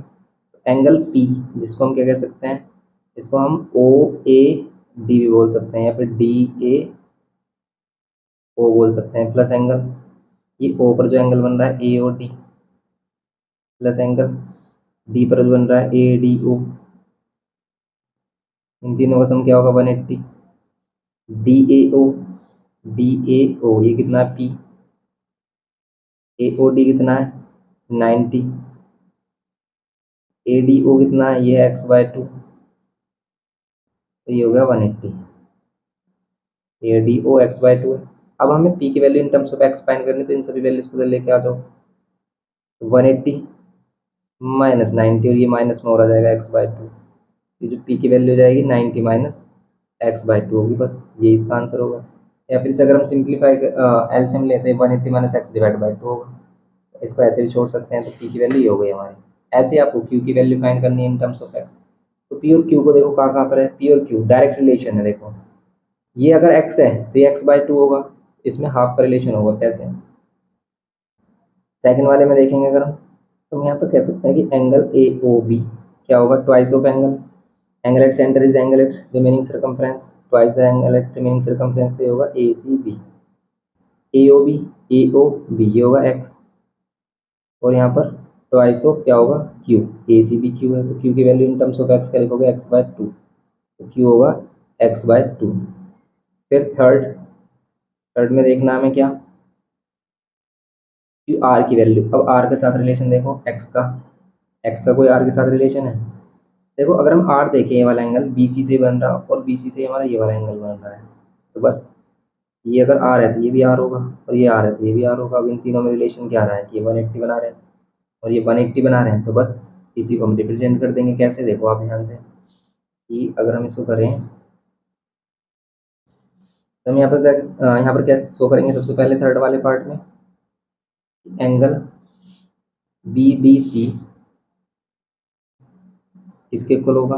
एंगल पी, जिसको हम क्या कह सकते हैं, इसको हम ओ ए डी भी बोल सकते हैं, या फिर डी ए ओ बोल सकते हैं, प्लस एंगल ये ओ पर जो एंगल बन रहा है A O D, plus angle D पर जो बन रहा है ए डी ओ, इन तीनों का सम क्या होगा 180। D A O, D A O ये कितना है पी, ए ओ डी कितना है 90, ए डी ओ कितना है ये एक्स बाय टू, तो ये हो गया 180। A D O X by two है। अब हमें पी की value in terms of X find करनी, तो इन सभी वैल्यूज को लेके आ जाओ। 180 माइनस 90 और ये माइनस में हो जाएगा x/2। ये जो पी की वैल्यू जाएगी 90 माइनस x/2 होगी, बस ये इसका आंसर होगा। या फिर से अगर हम सिंप्लीफाई एलसीएम लेते हैं 180 माइनस एक्स डिवाइड बाई 2 होगा, इसको ऐसे भी छोड़ सकते हैं, तो पी की वैल्यू ये हो गई हमारी। ऐसे आपको क्यू की वैल्यू फाइंड करनी है इन टर्म्स ऑफ एक्स। तो पी और क्यू को देखो कहाँ कहाँ पर है, पी और क्यू डायरेक्ट रिलेशन है। देखो ये अगर एक्स है तो ये x/2 होगा, इसमें हाफ का रिलेशन होगा। कैसे, सेकंड वाले में देखेंगे अगर तो हम यहाँ पर कह सकते हैं कि एंगल ए ओ बी क्या होगा, twice of angle at centre is angle at remaining circumference twice the angle at remaining circumference, से होगा A C B. A O B, A O B ये होगा एक्स, और यहाँ पर ट्वाइस ऑफ क्या होगा, क्यू। ए सी बी क्यू है, तो क्यू की value in terms of x क्या लिखोगे, x/2, तो क्यू होगा x/2। फिर थर्ड में देखना हमें क्या, क्यू आर की वैल्यू। अब आर के साथ रिलेशन देखो, एक्स का कोई आर के साथ रिलेशन है। देखो अगर हम आर देखें, ये वाला एंगल बी सी से बन रहा और बी सी से हमारा ये वाला एंगल बन रहा है, तो बस ये अगर आर है तो ये भी आर होगा, और ये आर है तो ये भी आर होगा। अब इन तीनों में रिलेशन क्या आ रहा है कि ये 180 बना रहे हैं और ये 180 बना रहे हैं, तो बस इसी को हम रिप्रेजेंट कर देंगे। कैसे, देखो आप ध्यान से कि अगर हम इसको करें तो हम यहाँ पर क्या शो करेंगे, सबसे पहले थर्ड वाले पार्ट में एंगल बी डी सी किसके इक्वल होगा,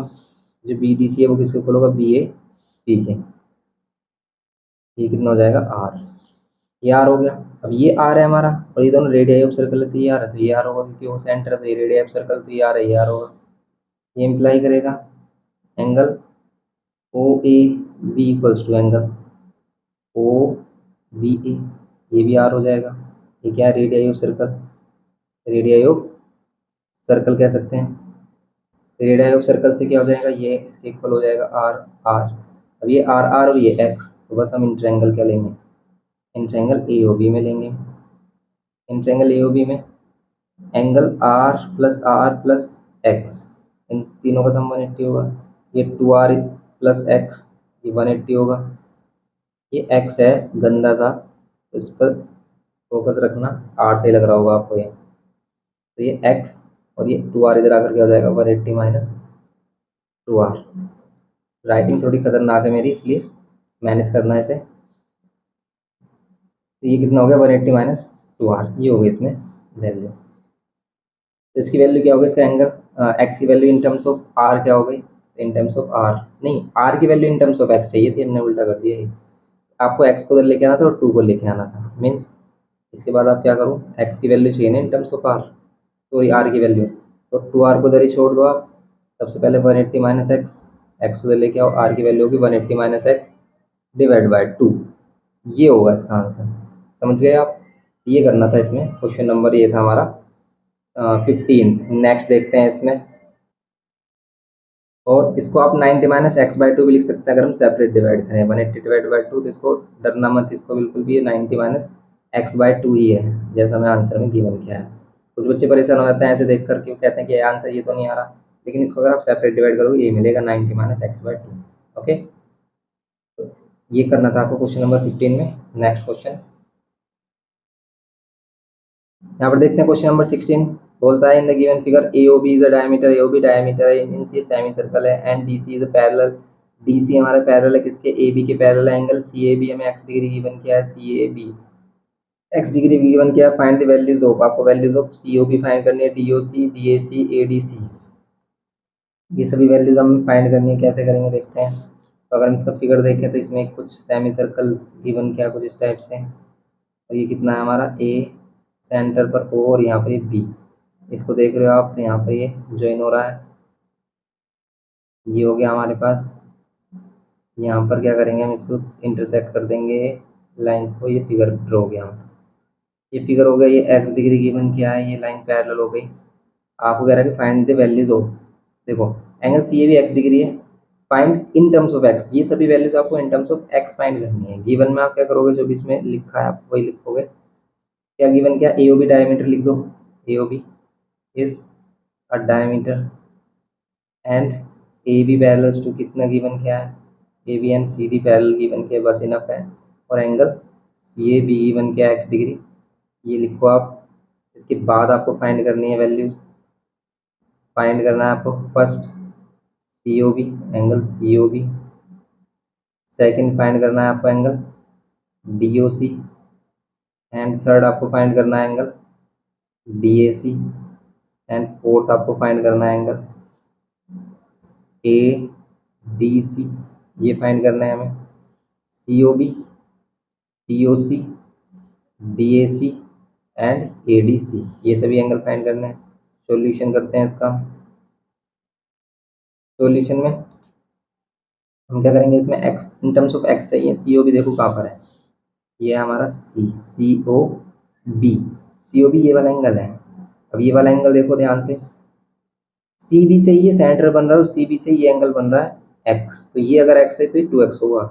जो बी डी सी है वो किसके इक्वल होगा, बी ए सी के। ये कितना हो जाएगा, आर। ये आर हो गया। अब ये आर है हमारा, और ये दोनों रेडियस ऑफ सर्कल है, तो ये आर है तो ये आर होगा, क्योंकि वो सेंटर है तो ये रेडियस ऑफ सर्कल, तो ये आर है ये आर होगा। ये इम्प्लाई करेगा angle O A B equals to angle O B A, ये भी आर हो जाएगा। ये क्या है, radius of circle, radius of circle कह सकते हैं। रेडियस ऑफ सर्कल से क्या हो जाएगा, ये इसके इक्वल हो जाएगा आर आर। अब ये आर आर और ये एक्स, तो बस हम इंट्रैंगल क्या लेंगे, इंट्रैंगल ए ओ बी में लेंगे। इंट्रैंगल ए ओ बी में एंगल आर प्लस एक्स, इन तीनों का सम 180 होगा। ये 2r प्लस एक्स, ये 180 होगा। ये एक्स है गंदा सा, तो इस पर फोकस रखना, आर से लग रहा होगा आपको ये, तो ये एक्स और ये 2r इधर आकर क्या हो जाएगा, 180 माइनस 2r। राइटिंग थोड़ी खतरनाक है मेरी, इसलिए मैनेज करना है इसे। तो ये कितना हो गया, 180 माइनस 2r, ये हो गया इसमें वैल्यू। तो इसकी वैल्यू क्या होगी, इसका एंगल एक्स की value in terms of R क्या हो गई, इन टर्म्स ऑफ आर नहीं, आर की value in terms of X चाहिए थी, हमने उल्टा कर दिया। आपको एक्स को उधर लेके आना था और 2 को लेके आना था, मीन्स इसके बाद आप क्या करो, एक्स की वैल्यू चाहिए ना in terms of R, sorry R की वैल्यू, तो 2r को उधर ही छोड़ दो आप। सबसे पहले 180 माइनस एक्स, एक्स उधर लेके आओ, आर की वैल्यू होगी 180 माइनस एक्स डिवाइड बाई 2, ये होगा इसका आंसर। समझ गए आप, ये करना था इसमें, क्वेश्चन नंबर ये था हमारा 15। नेक्स्ट देखते हैं इसमें, और इसको आप 90 माइनस x/2 भी लिख सकते हैं अगर हम सेपरेट डिवाइड करें, 180 डिवाइड बाई 2, तो इसको डरना मत, इसको बिल्कुल भी ये 90 माइनस x/2 ही है, जैसा हमें आंसर में गिवन किया है। कुछ बच्चे परेशान हो जाते हैं ऐसे देख कर, क्यों कहते हैं कि आंसर ये तो नहीं आ रहा, लेकिन इसको अगर आप सेपरेट डिवाइड करोगे ये मिलेगा 90 माइनस x/2। ओके, तो ये करना था आपको क्वेश्चन नंबर 15 में। नेक्स्ट क्वेश्चन यहाँ पर देखते हैं, क्वेश्चन नंबर 16 बोलता है in the given figure AOB is a diameter, AOB diameter है, मींस ये सेमी सर्कल है, and DC is a parallel, DC हमारा पैरेलल है किसके, AB के पैरेलल एंगल CAB हमें x डिग्री गिवन किया है, CAB x डिग्री गिवन किया है। फाइंड द वैल्यूज ऑफ, आपको वैल्यूज ऑफ COB फाइंड करनी है, DOC BAC ADC, ये सभी वैल्यूज हम फाइंड करनी है। कैसे करेंगे देखते हैं। तो अगर हम इसका फिगर देखें तो इसमें कुछ सेमी सर्कल गिवन किया कुछ इस टाइप से, और ये कितना है हमारा A, सेंटर पर O और यहाँ पर ये B, इसको देख रहे हो आप, तो यहाँ पर ये ज्वाइन हो रहा है, ये हो गया हमारे पास। यहाँ पर क्या करेंगे, हम इसको इंटरसेक्ट कर देंगे लाइंस को, ये फिगर ड्रॉ हो गया हमारा, ये फिगर हो गया, ये एक्स डिग्री गिवन किया है, ये लाइन पैरेलल हो गई। आपको कह रहा है कि फाइंड द वैल्यूज ऑफ, देखो एंगल सी ए भी एक्स डिग्री है, find in terms of x, ये सभी वैल्यूज आपको इन टर्म्स ऑफ एक्स फाइंड करनी है। गिवन में आप क्या करोगे, जो भी इसमें लिखा है आप वही लिखोगे। क्या गिवन, क्या ए ओ बी डायमीटर लिख दो, A O B is a diameter and A B parallel to, कितना गिवन क्या है, A B and C D parallel given के, बस इनफ है। और angle C A B given क्या है एक्स डिग्री, ये लिखो आप। इसके बाद आपको फाइंड करनी है वैल्यूज, फाइंड करना है आपको first C O B, angle C O B. Second find करना है आपको angle D O C, and third आपको फाइंड करना है angle D A C, and fourth आपको फाइंड करना है एंगल ए डी सी। ये फाइंड करना है हमें C O B, D O C, D A C and A D C, ये सभी एंगल फाइंड करने हैं। सॉल्यूशन करते हैं इसका। सॉल्यूशन में हम क्या करेंगे, इसमें x in terms of X चाहिए। सी ओ बी देखो कहाँ पर है, ये है हमारा सी ओ बी। सी ओ बी ये वाला एंगल है। अब ये वाला एंगल देखो ध्यान से, सी बी से ये सेंटर बन रहा है और सी बी से ये एंगल बन रहा है एक्स, तो ये अगर एक्स है तो ये 2x होगा।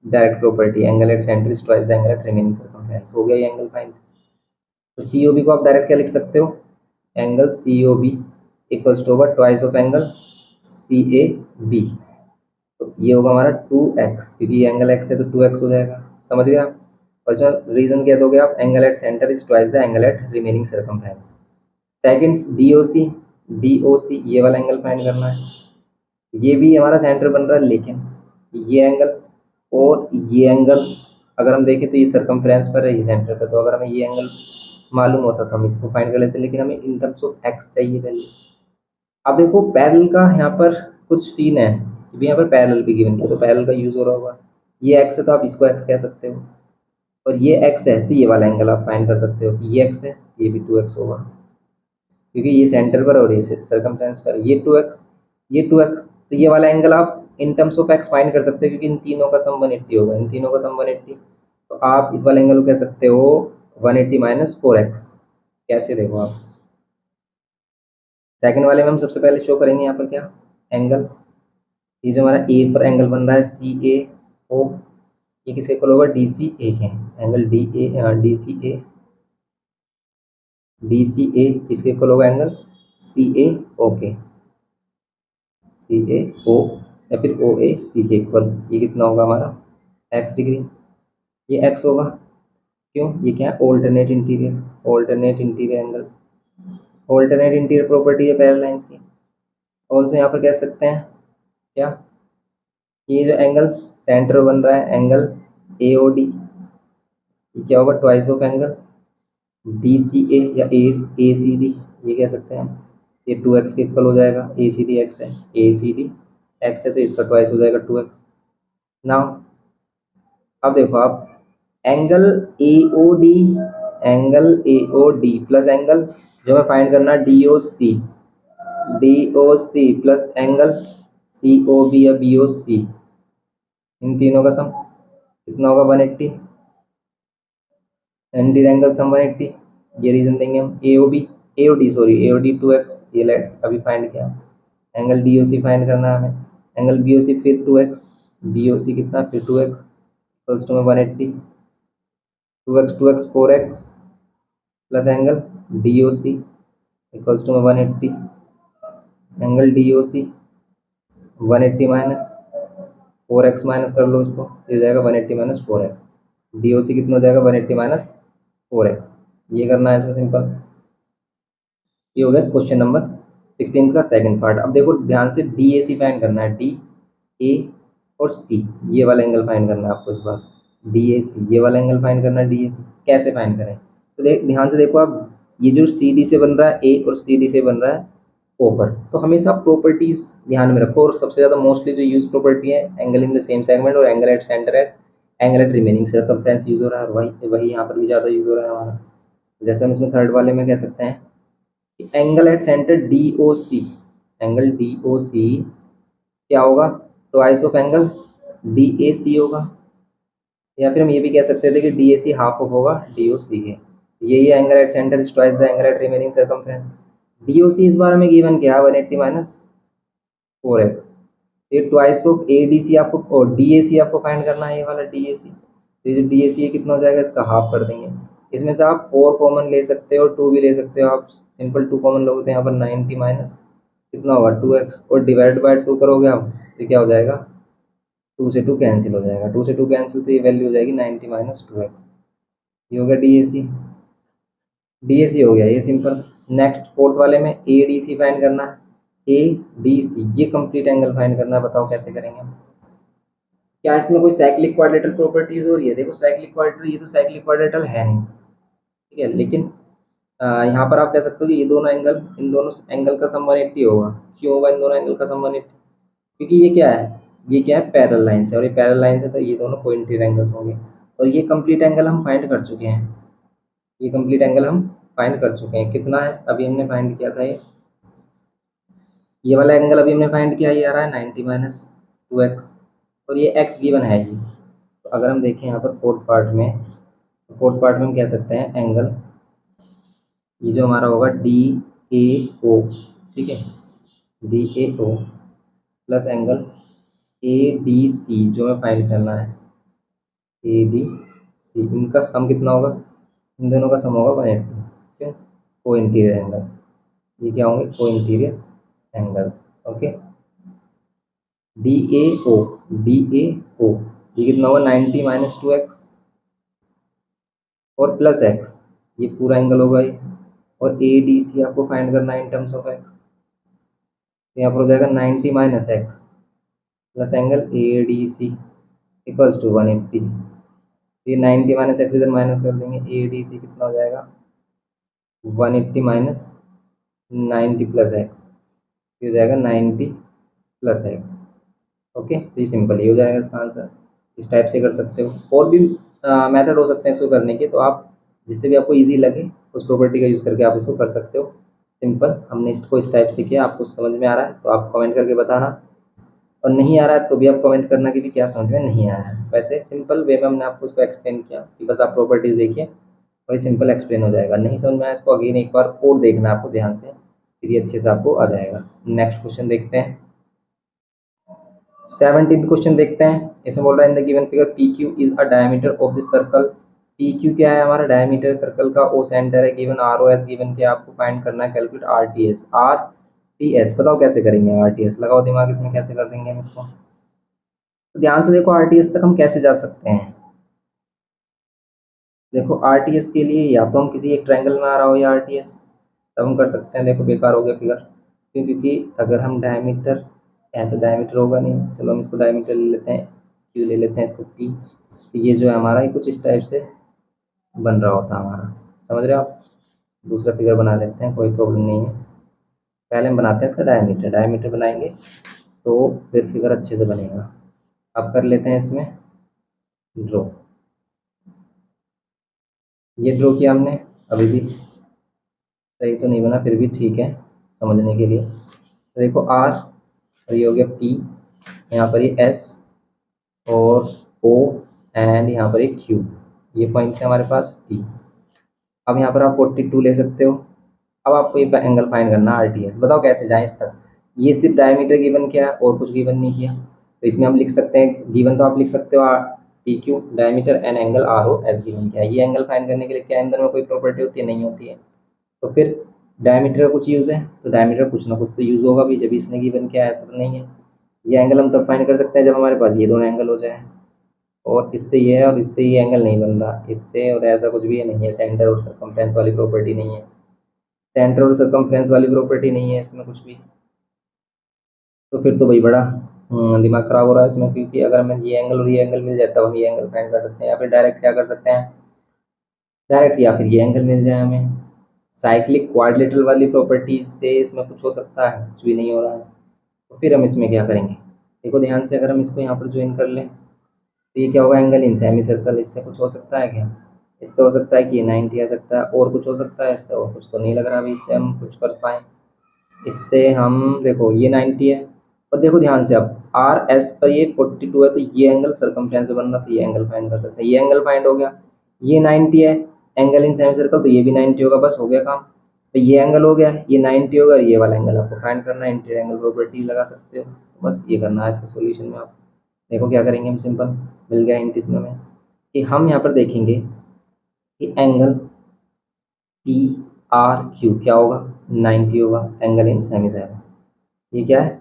Direct property, angle at centre is twice the angle at remaining circumference. हो गया ये एंगल फाइंड। तो सी ओ बी को आप डायरेक्ट क्या लिख सकते हो, angle C O B equals to होगा twice of angle C A B. तो ये होगा हमारा 2x, क्योंकि ये एंगल x है तो 2x हो जाएगा। समझ गए आप। और इसमें रीजन क्या दोगे आप, angle at centre is twice the angle at remaining circumference. Second DOC, DOC ये वाला एंगल फाइंड करना है। ये भी हमारा सेंटर बन रहा है, लेकिन ये एंगल और ये एंगल अगर हम देखें तो ये सर्कमफ्रेंस पर है, ये सेंटर पर। तो अगर हमें ये एंगल मालूम होता तो हम इसको फाइंड कर लेते, लेकिन हमें इन टर्म्स ऑफ एक्स चाहिए वैल्यू। अब देखो पैरेलल का यहाँ पर कुछ सीन है, भी यहाँ पर पैरेलल भी गिवन किया, तो पैरेलल का यूज हो रहा होगा। ये एक्स है तो आप इसको एक्स कह सकते हो, और ये एक्स है तो ये वाला एंगल आप फाइंड कर सकते हो कि ये एक्स है, ये भी 2x होगा, क्योंकि ये सेंटर पर और ये सर्कमफ्रेंस पर। ये 2x, ये 2x, तो ये वाला एंगल आप इन टर्म्स ऑफ एक्स फाइंड कर सकते हो, क्योंकि इन तीनों का सम 180 होगा, इन तीनों का सम 180। तो आप इस वाले एंगल को कह सकते हो 180 माइनस 4x। कैसे देखो आप, सेकंड वाले में हम सबसे पहले शो करेंगे यहाँ पर क्या, एंगल, ये जो हमारा ए पर एंगल बन रहा है सी ए ओ, ये किसके इक्वल होगा, डी सी ए के। Angle D A D C A, D C A किसके इक्वल होगा, एंगल सी ए ओ के, सी ए ओ या फिर ओ ए सी के इक्वल। ये कितना होगा हमारा एक्स डिग्री, ये एक्स होगा। क्यों, ये क्या है, alternate interior, alternate interior angles, alternate interior property है पैरेलल लाइंस की। ऑल्सो यहाँ पर कह सकते हैं क्या, ये जो एंगल सेंटर बन रहा है एंगल ए ओ डी, ये क्या होगा, twice of angle D C A या ए सी डी, ये कह सकते हैं हम। ये 2x के इक्वल हो जाएगा, ए सी डी एक्स है, ए सी डी एक्स है तो इसका ट्वाइस हो जाएगा 2x। नाउ अब देखो आप, angle A O D, angle A O D plus angle जो हमें फाइंड करना D O C, D O C plus angle C O B या बी ओ सी, इन तीनों का सम कितना होगा 180, एंटी एंगल सम 180। ये रीजन देंगे हम, ए O B, A O D sorry, A O D 2x, ये लेट अभी फाइंड किया। एंगल डी ओ सी फाइंड करना है हमें, एंगल बी ओ सी फिर 2x, बी ओ सी कितना फिर 2x, इक्वल्स टू में 180, 2x 2x 4x plus angle D O C equals to में 180, angle D O C 180 minus 4x minus कर लो इसको, ये हो जाएगा 180 माइनस 4x। डी ओ सी कितना हो जाएगा 180 माइनस 4x। ये करना है इसमें सिंपल। ये हो गया क्वेश्चन नंबर 16 का सेकंड पार्ट। अब देखो ध्यान से, डी ए सी फाइंड करना है, डी ए और सी, ये वाला एंगल फाइंड करना है आपको इस बार। डी ए सी ये वाला एंगल फाइंड करना है, डी ए सी कैसे फाइंड करें, तो ध्यान से देखो आप, ये जो सी डी से बन रहा है ए और सी डी से बन रहा है ओ पर, तो हमेशा प्रॉपर्टीज ध्यान में रखो। और सबसे ज़्यादा मोस्टली जो यूज प्रॉपर्टी है, angle in the same segment और angle at centre at angle at remaining circumference use हो रहा है, और वही यहाँ पर भी ज़्यादा यूज हो रहा है हमारा। जैसे हम इसमें थर्ड वाले में कह सकते हैं angle at centre D O C, angle D O C क्या होगा, twice of angle D A C होगा, या फिर हम ये भी कह सकते थे कि D A C half of होगा डी ओ सी के। यही angle at centre is twice the angle at remaining circumference. D O C इस बार हमें गिवन क्या है 180 माइनस 4x। ये twice of A D C आपको और डी ए सी आपको फाइंड करना है, ये वाला डी ए सी। तो ये जो डी ए सी है कितना हो जाएगा, इसका हाफ कर देंगे। इसमें से आप 4 कॉमन ले सकते हो और 2 भी ले सकते हो। आप सिंपल 2 कॉमन लोगे तो यहाँ पर 90 माइनस कितना होगा 2x, और डिवाइड बाय 2 करोगे आप तो क्या हो जाएगा, 2 से 2 कैंसिल हो जाएगा, 2 से 2 कैंसिल तो ये वैल्यू हो जाएगी 90 माइनस 2x। ये हो गया D A C, D A C हो गया ये सिंपल। नेक्स्ट फोर्थ वाले में ए डी सी फाइंड करना है, ए डी सी ये कंप्लीट एंगल फाइंड करना है। बताओ कैसे करेंगे हम? क्या इसमें कोई साइक्लिक क्वाड्रेटल प्रॉपर्टीज हो रही है? देखो साइक्लिक क्वाड्रेटल, ये तो साइक्लिक क्वाड्रेटल है नहीं, ठीक है, लेकिन यहाँ पर आप कह सकते हो कि ये दोनों एंगल, इन दोनों एंगल का सम 180 होगा। क्यों होगा इन दोनों एंगल का सम 180? क्योंकि ये क्या है, ये क्या है, पैरेलल लाइन है, और ये पैरेलल लाइन है तो ये दोनों कोइंसिडेंट एंगल्स होंगे। और ये कंप्लीट एंगल हम फाइंड कर चुके हैं, ये कंप्लीट एंगल हम फाइंड कर चुके हैं। कितना है अभी हमने फाइंड किया था, ये वाला एंगल अभी हमने फाइंड किया, ये आ रहा है 90 माइनस 2x, और ये x गिवन है ये। तो अगर हम देखें यहाँ पर फोर्थ पार्ट में, तो फोर्थ पार्ट में हम कह सकते हैं एंगल ये जो हमारा होगा डी ए ओ, ठीक है, D A O plus angle A D C जो हमें फाइंड करना है, ए डी सी, इनका सम कितना होगा? इन दोनों का सम होगा 180। क्यों? को इंटीरियर एंगल, ये क्या होंगे? को interior angles. Okay, D A O, D A O ये कितना होगा? 90 माइनस 2x और प्लस x, ये पूरा एंगल होगा ये। और ए डी सी आपको फाइंड करना है इन टर्म्स ऑफ x, तो यहाँ पर हो जाएगा 90 minus x plus angle A D C equals to 180। ये 90 माइनस एक्स इधर माइनस कर देंगे, ए डी सी कितना हो जाएगा? 180 माइनस 90 प्लस एक्स, ये हो जाएगा 90 प्लस एक्स। ओके, तो ये सिंपल ही हो जाएगा इसका आंसर। इस टाइप से कर सकते हो, और भी मेथड हो सकते हैं इसको करने के, तो आप जिससे भी आपको इजी लगे उस प्रॉपर्टी का यूज़ करके आप इसको कर सकते हो। सिंपल, हमने इसको इस टाइप से किया। आपको समझ में आ रहा है तो आप कमेंट करके बताना, और नहीं आ रहा है तो भी आप कमेंट करना कि भी क्या समझ में नहीं आया है। वैसे सिंपल वे में हमने आपको उसको एक्सप्लेन किया कि बस आप प्रॉपर्टीज़ देखिए और ये सिंपल एक्सप्लेन हो जाएगा। नहीं समझ में आया इसको अगेन एक बार और देखना आपको ध्यान से, फिर ये अच्छे से आपको आ जाएगा। नेक्स्ट क्वेश्चन देखते हैं, 17th क्वेश्चन देखते हैं। इसमें बोल रहा है in the given figure P Q is a diameter of this circle. P Q क्या है? हमारा डायमीटर सर्कल का। ओ सेंटर है, given R O S given के, आपको फाइंड करना है calculate R T S. R T S बताओ कैसे करेंगे? आर टी एस लगाओ दिमाग इसमें, कैसे कर देंगे हम इसको? तो ध्यान से देखो आर टी एस तक हम कैसे जा सकते हैं। देखो आर टी एस के लिए या तो हम किसी एक ट्रायंगल में आ रहा हो या आर टी एस, तब हम कर सकते हैं। देखो बेकार हो गया फिगर, क्यों? क्योंकि अगर हम डायमीटर, ऐसे डायमीटर होगा नहीं, चलो हम इसको डायमीटर ले लेते हैं, क्यू ले लेते हैं इसको पी, तो ये जो है हमारा ये कुछ इस टाइप से बन रहा होता हमारा, समझ रहे हो आप? दूसरा फिगर बना लेते हैं, कोई प्रॉब्लम नहीं है। पहले हम बनाते हैं इसका डायमीटर, डायमीटर बनाएंगे तो फिर फिगर अच्छे से बनेगा। अब कर लेते हैं इसमें ड्रॉ। ये ड्रॉ किया हमने, अभी भी सही तो नहीं बना, फिर भी ठीक है समझने के लिए। तो देखो आर, और ये हो गया पी, यहाँ पर ये एस और ओ, एंड यहाँ पर एक क्यू, ये पॉइंट है हमारे पास टी। अब यहाँ पर आप 42 ले सकते हो। अब आपको ये एंगल फाइंड करना आर टी एस। बताओ कैसे जाएं इस तक? ये सिर्फ डायमीटर गिवन किया है और कुछ गिवन नहीं किया, तो इसमें हम लिख सकते हैं गिवन, तो आप लिख सकते हो P Q diameter and angle R O S given किया है। ये एंगल फाइंड करने के लिए क्या अंदर में कोई प्रॉपर्टी होती है? नहीं होती है। तो फिर डायमीटर का कुछ यूज़ है, तो डायमीटर कुछ ना कुछ तो यूज़ होगा भी, जब इसने गिवन किया है, ऐसा तो नहीं है। ये एंगल हम तब फाइंड कर सकते हैं जब हमारे पास ये दोनों एंगल हो जाए, और इससे ये है और इससे ये एंगल नहीं बन रहा, इससे और ऐसा कुछ भी नहीं है, सेंटर और सरकमफ्रेंस वाली प्रॉपर्टी नहीं है, सेंटर और सरकमफ्रेंस वाली प्रॉपर्टी नहीं है इसमें कुछ भी। तो फिर तो भाई बड़ा दिमाग खराब हो रहा है इसमें, क्योंकि अगर हमें ये एंगल और ये एंगल मिल जाए तब हम ये एंगल फाइंड कर सकते हैं, या फिर डायरेक्ट क्या कर सकते हैं, डायरेक्ट या फिर ये एंगल मिल जाए हमें। साइक्लिक क्वाड्रिलेटरल वाली प्रॉपर्टीज से इसमें कुछ हो सकता है? कुछ भी नहीं हो रहा है। तो फिर हम इसमें क्या करेंगे? देखो ध्यान से, अगर हम इसको यहाँ पर ज्वाइन कर लें तो ये क्या होगा? Angle in semi circle. इससे कुछ हो सकता है क्या? इससे हो सकता है कि ये 90 आ सकता है, और कुछ हो सकता है इससे? और कुछ तो नहीं लग रहा अभी इससे हम कुछ कर पाए। इससे हम देखो ये 90 है, और देखो ध्यान से, अब आर एस पर ये 42 है, तो ये एंगल सर्कमफ्रेंस से बन रहा, तो ये एंगल फाइंड कर सकते हैं। ये एंगल फाइंड हो गया। ये 90 है, एंगल इन सेमी सर्कल, तो ये भी 90 होगा, बस हो गया काम। तो ये एंगल हो गया, ये 90 होगा, ये वाला एंगल आपको फाइंड करना है, इंटीरियर एंगल प्रॉपर्टी लगा सकते हो। बस ये करना है इसके सॉल्यूशन में। आप देखो क्या करेंगे हम, सिंपल मिल गया हिंट इसमें हमें, कि हम यहाँ पर देखेंगे कि एंगल पी आर क्यू क्या होगा? 90 होगा, एंगल इन सेमी सर्कल। ये क्या है?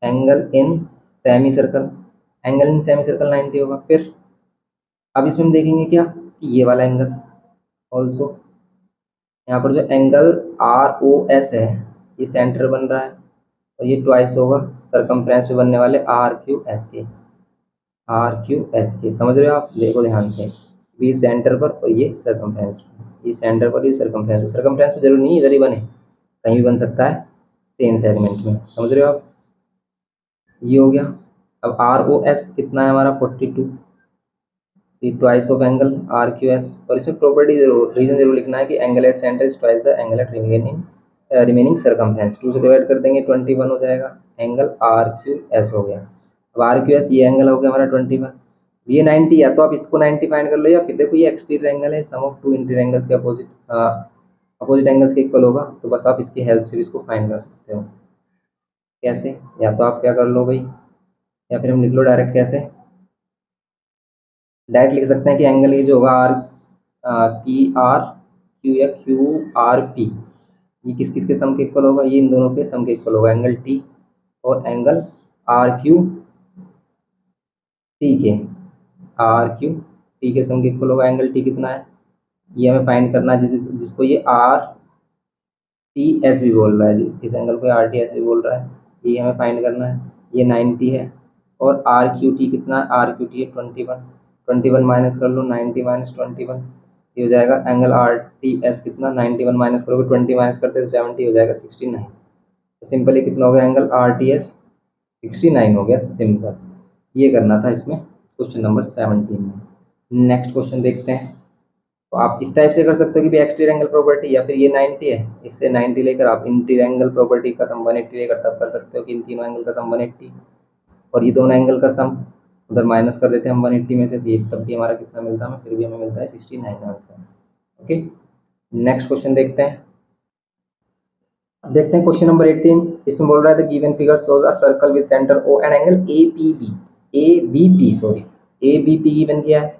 Angle in semi circle, angle in semi circle 90 होगा। फिर अब इसमें हम देखेंगे क्या, कि ये वाला एंगल, ऑल्सो यहाँ पर जो एंगल आर ओ एस है ये सेंटर बन रहा है और ये ट्वाइस होगा सरकमफ्रेंस पे बनने वाले आर क्यू एस के। आर क्यू एस के समझ रहे हो आप, देखो ध्यान से, ये सेंटर पर और ये सरकमफ्रेंस पे, ये सेंटर पर ये सरकमफ्रेंस पे, सरकमफ्रेंस पे जरूरी नहीं इधर ही बने, कहीं भी बन सकता है सेम सेगमेंट में, समझ रहे हो आप। ये हो गया। अब आर ओ एस कितना है हमारा 42, twice of angle R Q S, और इसमें प्रॉपर्टी जरूर रीजन जरूर लिखना है कि angle at centre is twice the angle at remaining circumference. 2 से डिवाइड कर देंगे 21 हो जाएगा, एंगल आर क्यू एस हो गया। अब आर क्यू एस ये एंगल हो गया हमारा 21, ये 90, या तो आप इसको 90 फाइंड कर लो या फिर देखो ये एक्सटीरियर एंगल है, sum of two interior angles के अपोजिट एंगल्स के इक्वल होगा, तो बस आप इसकी हेल्प से भी इसको फाइंड कर सकते हो। कैसे, या तो आप क्या कर लो भाई, या फिर हम लिख लो डायरेक्ट, कैसे डायरेक्ट लिख सकते हैं कि एंगल ये जो होगा आर पी आर क्यू या क्यू आर पी, ये किस किस के सम के इक्वल होगा, ये इन दोनों के सम के इक्वल होगा, एंगल टी और एंगल आर क्यू टी के, आर क्यू टी के सम के इक्वल होगा। एंगल टी कितना है ये हमें फाइंड करना है, जिसको ये आर टी एस भी बोल रहा है, इस एंगल को आर टी एस भी बोल रहा है, ये हमें फाइंड करना है। ये 90 है और आर क्यू टी कितना है, आर क्यू टी है 21, 21 माइनस कर लो, 90 माइनस 21, ये हो जाएगा एंगल आर टी एस कितना, 91 माइनस करोगे 20 माइनस करते तो 70 हो जाएगा 69। तो सिंपली कितना हो गया एंगल आर टी एस 69 हो गया सिंपल। ये करना था इसमें क्वेश्चन नंबर 17 में। नेक्स्ट क्वेश्चन देखते हैं। तो आप इस टाइप से कर सकते हो कि भाई एक्सटीरियर एंगल प्रॉपर्टी, या फिर ये 90 है इससे 90 लेकर आप इंटीरियर एंगल प्रॉपर्टी का सम 180 लेकर तब कर सकते हो कि इन तीनों एंगल का सम 180, और ये दोनों एंगल का सम उधर माइनस कर देते हैं हम 180 में से, तो ये तब भी हमारा कितना मिलता है, फिर भी हमें मिलता है 69 आंसर। ओके, नेक्स्ट क्वेश्चन देखते हैं। अब देखते हैं क्वेश्चन नंबर 18। इसमें बोल रहा है the given figure shows a circle with centre O and angle A P B, A B P sorry, A B P given किया है,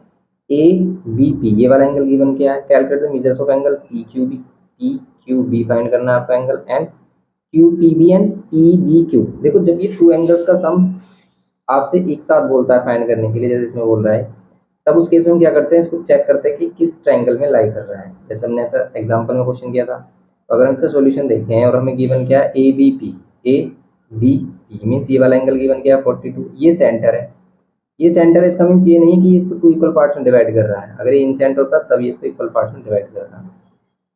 ए बी पी ये वाला एंगल गिवन किया है। Calculate the measures of angle P Q B find करना है आपका angle, and Q P B and P B Q. देखो जब ये टू एंगल्स का सम आपसे एक साथ बोलता है फाइंड करने के लिए, जैसे इसमें बोल रहा है, तब उस केस में हम क्या करते हैं, इसको चेक करते हैं कि किस ट्रायंगल में लाई कर रहा है। जैसे हमने ऐसा एग्जांपल में क्वेश्चन किया था, तो अगर हम इसका सॉल्यूशन देखें और हमें गिवन क्या है ए बी पी मीन्स ये वाला एंगल गिवन किया 42, ये सेंटर है, ये सेंटर है, इसका मीन्स ये नहीं कि इसको टू इक्वल पार्ट्स में डिवाइड कर रहा है, अगर ये इंसेंट होता तब ये इसको इक्वल पार्ट्स में डिवाइड कर रहा है।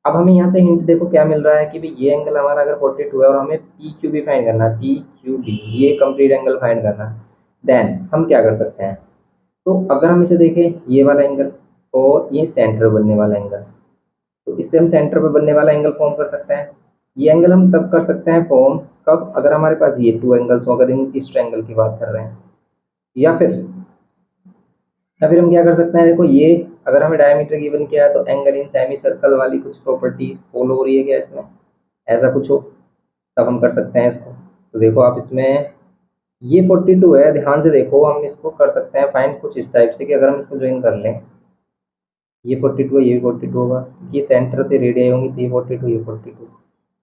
अब हमें यहाँ से हिंट देखो क्या मिल रहा है कि भाई ये एंगल हमारा अगर 42 है और हमें पी क्यू बी फाइंड करना है, पी क्यू बी ये कंप्लीट एंगल फाइंड करना है, देन हम क्या कर सकते हैं, तो अगर हम इसे देखें ये वाला एंगल और ये सेंटर बनने वाला एंगल, तो इससे हम सेंटर पर बनने वाला एंगल फॉर्म कर सकते हैं। ये एंगल हम तब कर सकते हैं फॉर्म कब, अगर हमारे पास ये टू एंगल्स हो, अगर इस ट्रायंगल की बात कर रहे हैं, या फिर हम क्या कर सकते हैं, देखो ये अगर हमें डायमीटर गिवन किया है तो एंगल इन सेमी सर्कल वाली कुछ प्रॉपर्टी फॉलो हो रही है क्या इसमें, ऐसा कुछ हो तब हम कर सकते हैं इसको। तो देखो आप इसमें ये 42 है, ध्यान से देखो, हम इसको कर सकते हैं फाइंड कुछ इस टाइप से कि अगर हम इसको ज्वाइन कर लें, ये 42 है ये भी 42 होगा, ये सेंटर से रेडियस होंगी तो ये 42 ये 42,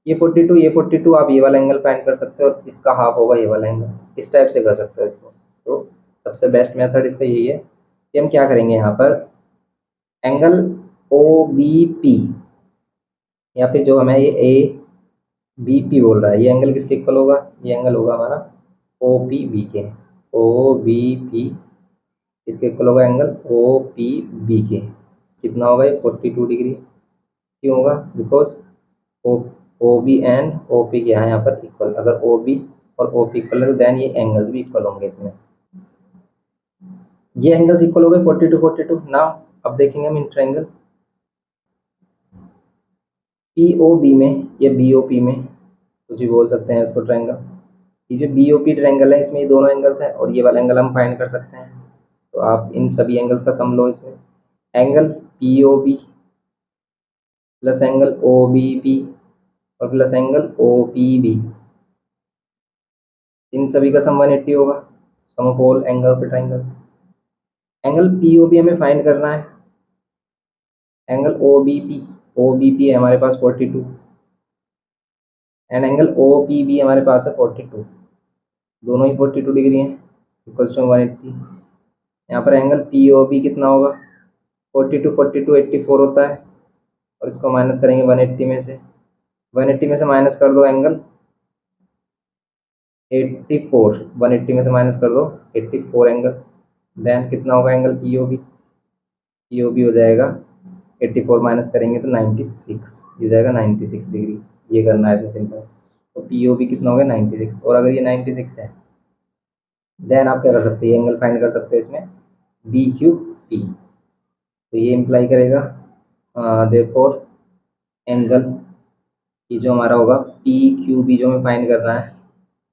ये 42 ये 42, आप ये वाला एंगल फाइंड कर सकते हो और इसका हाफ होगा ये वाला एंगल, इस टाइप से कर सकते हो इसको। तो सबसे बेस्ट मेथड इसका यही है कि हम क्या करेंगे यहाँ पर एंगल ओ बी पी, या फिर जो हमें ये ए बी पी बोल रहा है, ये एंगल किसके इक्वल होगा, ये एंगल होगा हमारा ओ पी बी के, ओ बी पी इसके इक्वल होगा एंगल ओ पी बी के, कितना होगा ये 42 डिग्री। क्यों होगा, because O O B and O P क्या है यहाँ पर इक्वल, अगर ओ बी और ओ पी इक्वल है तो देन ये एंगल्स भी इक्वल होंगे इसमें, ये एंगल्स इक्वल हो गए 42 ना। अब देखेंगे हम in triangle P O B में या बी ओ पी में, कुछ भी बोल सकते हैं इसको ट्रायंगल, ये जो बी ओ पी ट्रायंगल है इसमें ये दोनों एंगल्स हैं और ये वाला एंगल हम फाइंड कर सकते हैं। तो आप इन सभी एंगल्स का सम लो इसमें, angle P O B plus angle O B P और plus angle O P B, इन सभी का सम 180 होगा, sum of all angle of triangle. Angle P O B हमें फाइंड करना है, एंगल ओ बी पी है हमारे पास 42 and angle O P B हमारे पास है 42, दोनों ही 42 डिग्री हैं, इक्वल्स टू 180। यहाँ पर एंगल पी ओ बी कितना होगा, 42 42 84 होता है, और इसको माइनस करेंगे 180 में से, 180 में से माइनस कर दो एंगल 84, 180 में से माइनस कर दो 84 एंगल, देन कितना होगा एंगल पीओबी, पीओबी हो जाएगा 84 माइनस करेंगे तो 96, ये जाएगा 96 डिग्री। ये करना है तो सिंपल, तो पीओबी कितना हो गया 96, और अगर ये 96 है देन आप क्या कर सकते हैं, एंगल फाइंड कर सकते हैं इसमें बी क्यू पी। तो ये इम्प्लाई करेगा देयरफॉर एंगल की जो हमारा होगा पी क्यू बी जो हमें फाइंड करना है,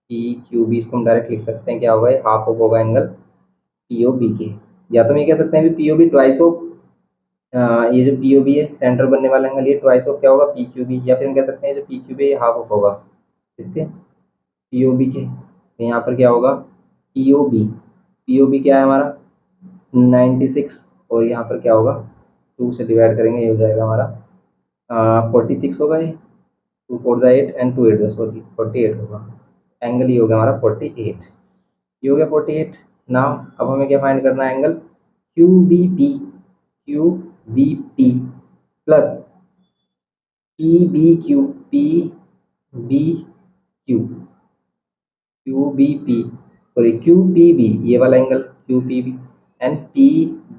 पी क्यू बी इसको हम डायरेक्ट लिख सकते हैं, क्या होगा ये हाफ ऑफ होगा एंगल पी ओ बी के। या तो हम ये कह सकते हैं P O B twice of, ये जो पी ओ बी है सेंटर बनने वाला एंगल, ये ट्वाइस ऑफ क्या होगा पी क्यू बी, या फिर हम कह सकते हैं जो पी क्यू बी ये हाफ ऑफ होगा इसके पी ओ बी के। तो यहाँ पर क्या होगा P O B, P O B क्या है हमारा 96, और यहाँ पर क्या होगा 2 से डिवाइड करेंगे, ये हो जाएगा हमारा 46 होगा ये, 2 4 जा 8 एंड 2 8 जा सॉरी 48 होगा, एंगल ये हो गया हमारा 48, ये हो गया 48। नाउ अब हमें क्या फाइंड करना है angle Q B P, Q B P plus P B Q, P B Q, Q B P sorry Q P B ये वाला angle Q P B and P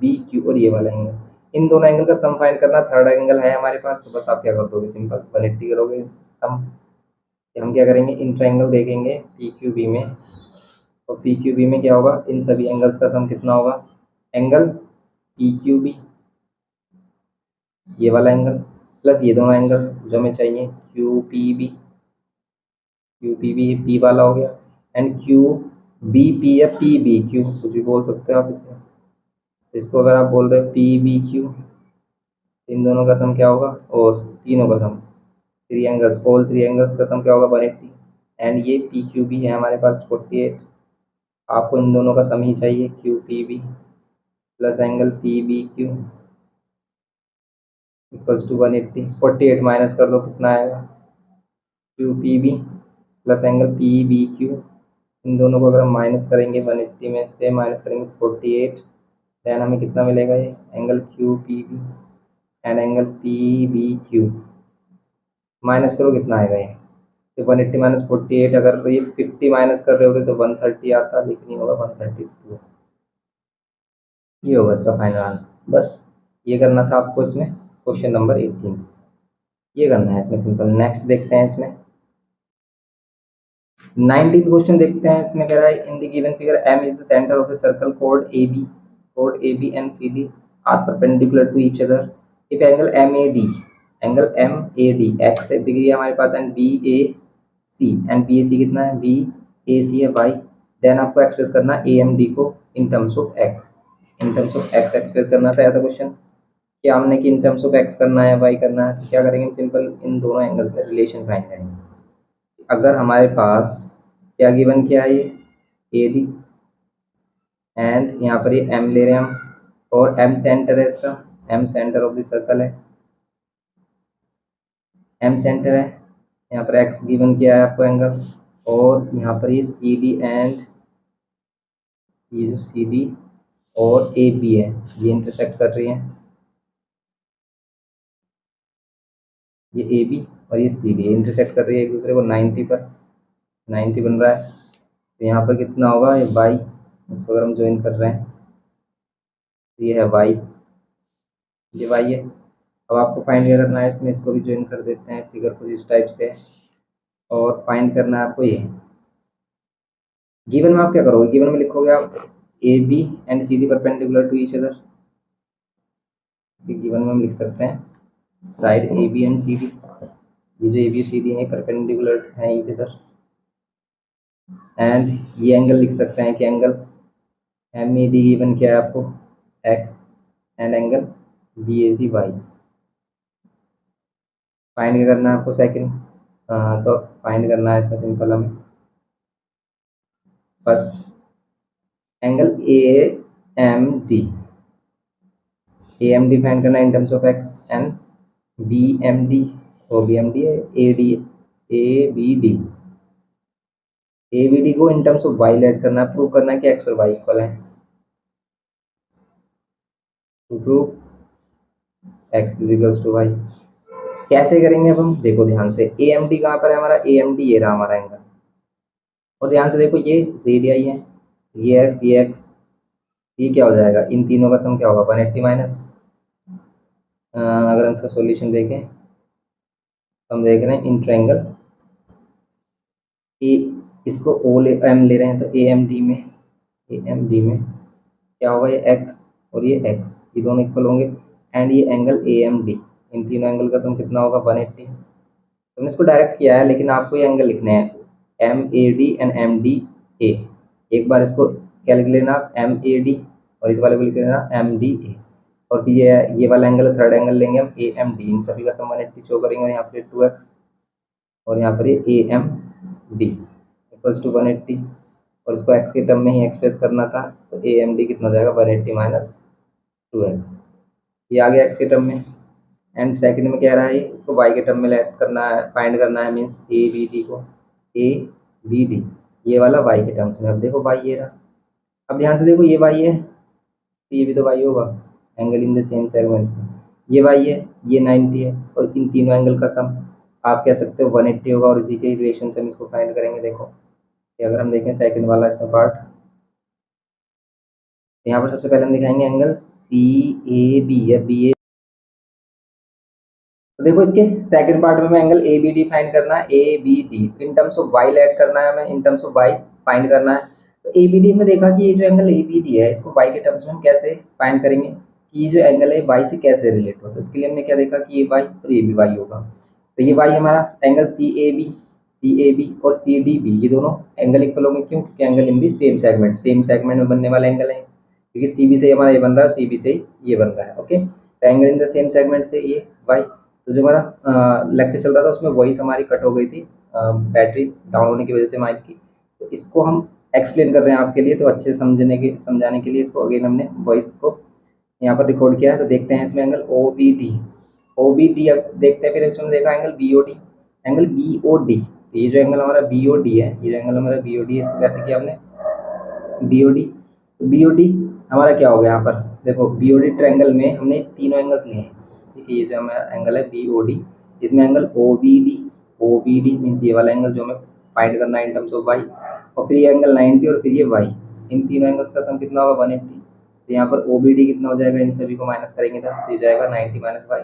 B Q और ये वाला एंगल, इन दोनों एंगल का सम फाइंड करना। थर्ड एंगल है हमारे पास, तो बस आप क्या कर दोगे सिंपल 180 करोगे सम। हम क्या करेंगे इन ट्रायंगल देखेंगे पी क्यू बी में, और पी क्यू बी में क्या होगा इन सभी एंगल्स का सम कितना होगा, एंगल पी क्यू बी ये वाला एंगल प्लस ये दोनों एंगल जो हमें चाहिए Q P B, Q P B P वाला हो गया, एंड क्यू बी पी या पी बी क्यू कुछ भी बोल सकते हो आप इसे। इसको अगर आप बोल रहे हो पी बी क्यू, इन दोनों का सम क्या होगा, और तीनों का sum three angles, all three angles का सम क्या होगा 180, एंड ये पी क्यू बी है हमारे पास 48। आपको इन दोनों का सम ही चाहिए Q P B plus angle P B Q equals to 180, 48 minus कर दो कितना आएगा Q P B plus angle P B Q, इन दोनों को अगर हम माइनस करेंगे 180 में से माइनस करेंगे 48, देन हमें कितना मिलेगा ये angle Q P B and angle P B Q, minus करो कितना आएगा ये, तो 180 माइनस 48, अगर ये 50 माइनस कर रहे होते तो 130 आता, लेकिन ये होगा 132, ये होगा इसका फाइनल आंसर। बस ये करना था आपको इसमें क्वेश्चन नंबर 18, ये करना है इसमें सिंपल। नेक्स्ट देखते हैं इसमें 19th क्वेश्चन देखते हैं। इसमें कह रहा है in the given figure M is the centre of the circle कोड ए बी, कोड A B and C D are perpendicular to each other if angle M A D, angle M A D X degree है हमारे पास, and B A C, and B A C कितना है बी ए सी है वाई, देन आपको एक्सप्रेस करना है ए एम डी को in terms of x, in terms of x express करना था। ऐसा क्वेश्चन क्या हमने कि इन टर्म्स ऑफ एक्स करना है वाई करना है, तो क्या करेंगे सिंपल इन दोनों एंगल्स में रिलेशन फाइंड करेंगे। अगर हमारे पास क्या गिवन क्या है ये ए डी, एंड यहाँ पर ये एम ले रहे हैं हम, और एम सेंटर है इसका, M centre of the circle है, एम सेंटर है, यहाँ पर एक्स गिवन किया है आपको एंगल, और यहाँ पर ये सी डी एंड ये जो सी डी और ए बी है ये इंटरसेक्ट कर रही है, ये ए बी और ये सी डी इंटरसेक्ट कर रही है एक दूसरे को 90 पर, 90 बन रहा है। तो यहाँ पर कितना होगा ये वाई, इसको अगर हम ज्वाइन कर रहे हैं तो ये है वाई, ये वाई है। अब आपको फाइंड क्या करना है इसमें, इसको भी ज्वाइन कर देते हैं, फिगर कुछ इस टाइप से है, और फाइंड करना है आपको ये गिवन में। आप क्या करोगे गिवन में लिखोगे आप A B and C D perpendicular to each other, given में हम लिख सकते हैं side A B and C D, ये जो ए बी सी डी है परपेंडिकुलर है ईच अदर, एंड ये एंगल लिख सकते हैं कि angle M A D given क्या है आपको X, and angle B A C Y. Find क्या करना है आपको सेकंड, तो फाइंड करना है इसमें सिंपल हमें first angle A M D, A M D find करना है in terms of X, and B M D, और बी एम डी है A D, A B D, A B D को in terms of Y late करना है, प्रूव करना है कि एक्स और वाई इक्वल है, to prove X is equals to Y, कैसे करेंगे अब हम, देखो ध्यान से, ए एम डी कहाँ पर है हमारा, ए एम डी ये रहा हमारा एंगल, और ध्यान से देखो ये रेडियाई है, ये एक्स, ये क्या हो जाएगा, इन तीनों का सम क्या होगा 180 माइनस, अगर हम इसका सॉल्यूशन देखें तो हम देख रहे हैं इन ट्रायंगल ए, इसको ओ ले एम ले रहे हैं, तो ए एम डी में क्या होगा, ये एक्स और ये एक्स, ये दोनों इक्वल होंगे, एंड ये एंगल ए एम डी, इन तीनों एंगल का सम कितना होगा 180। तुमने इसको डायरेक्ट किया है, लेकिन आपको ये एंगल लिखने हैं M A D and M D A. एक बार इसको क्या लिख लेना, एम ए डी, और इस वाले को लिख लेना एम डी ए, और फिर ये वाला एंगल, थर्ड एंगल लेंगे हम ए एम डी, इन सभी का सम 180 शो करेंगे, और यहाँ पर 2x, और यहाँ पर ये A M D equals to 180, और इसको x के टर्म में ही एक्सप्रेस करना था, तो ए एम डी कितना हो जाएगा 180 माइनस 2x, ये आ गया x के टर्म में। एंड सेकंड में क्या रहा है, इसको y के टर्म में लेट करना है, फाइंड करना है, मीन्स ए बी डी को, ए बी डी ये वाला y के टर्म्स में। अब देखो y ये रहा, अब ध्यान से देखो ये y है, तो ये भी तो y होगा, angle in the same segment से, ये y है, ये 90 है, और इन तीनों एंगल का सम आप कह सकते हो 180 होगा, और इसी के रिलेशन से हम इसको फाइंड करेंगे। देखो कि अगर हम देखें सेकंड वाला इसका पार्ट, यहाँ पर सबसे पहले हम दिखाएंगे एंगल सी ए बी या बी ए, तो देखो इसके सेकंड पार्ट में हमें angle A B D find करना है, A B D in terms of Y late करना है हमें, in terms of Y find करना है। तो ए बी डी में देखा कि ये जो एंगल ए बी डी है, इसको वाई के टर्म्स में हम कैसे फाइंड करेंगे, कि ये जो एंगल है वाई से कैसे रिलेट हो, तो इसके लिए हमने क्या देखा कि ये वाई और ये भी वाई होगा, तो ये वाई हमारा एंगल सी ए बी और सी डी बी, ये दोनों एंगल इक्वल होंगे, क्यों, क्योंकि एंगल इन भी सेम सेगमेंट में बनने वाला एंगल है, क्योंकि सी बी से हमारा ये बन रहा है और सी बी से ये बन रहा है। ओके, तो angle in the same segment से ये वाई, तो जो हमारा लेक्चर चल रहा था उसमें वॉइस हमारी कट हो गई थी बैटरी डाउन होने की वजह से माइक की, तो इसको हम एक्सप्लेन कर रहे हैं आपके लिए, तो अच्छे समझाने के लिए इसको अगेन हमने वॉइस को यहाँ पर रिकॉर्ड किया है। तो देखते हैं इसमें एंगल ओ बी डी, अब देखते हैं, फिर इसमें देखा angle B O D, angle B O D, ये जो एंगल हमारा बी ओ डी है, ये जो एंगल हमारा बी ओ डी है, इसको कैसे किया हमने बी ओ डी, तो बी ओ डी हमारा क्या हो गया, यहाँ पर देखो बी ओ डी ट्रायंगल में हमने तीनों एंगल्स लिए हैं, ठीक है, ये जो हमारा एंगल है बी ओ डी, इसमें angle O B D means ये वाला एंगल जो हमें फाइंड करना है इन टर्म्स ऑफ वाई, और फिर ये एंगल 90 और फिर ये वाई, इन तीनों एंगल्स का सम कितना होगा 180, तो यहाँ पर ओ बी डी कितना हो जाएगा, इन सभी को माइनस करेंगे तो ये जाएगा 90 माइनस वाई।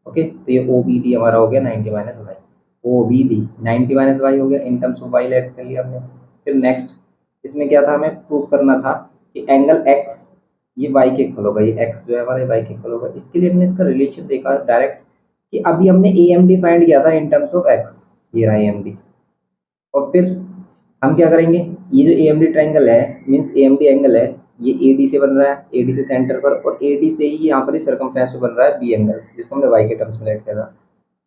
ओके, तो ये ओ बी डी हमारा हो गया 90 minus Y, O B D 90 minus Y हो गया, in terms of Y let कर लिया हमने। फिर नेक्स्ट इसमें क्या था, हमें प्रूव करना था कि एंगल एक्स ये वाई के इक्वल होगा, ये एक्स जो है हमारे वाई के इक्वल होगा, इसके लिए हमने इसका रिलेशन देखा डायरेक्ट, कि अभी हमने ए एम डी फाइंड किया था इन टर्म्स ऑफ एक्स, ये रहा ए एम डी, और फिर हम क्या करेंगे, ये जो ए एम डी ट्राइंगल है means A M D angle है, ये ए डी से बन रहा है, ए डी से सेंटर पर, और ए डी से ही यहाँ पर सर्कमफ्रेंस पे बन रहा है बी एंगल, जिसको हमने वाई के टर्म्स में लेट किया था,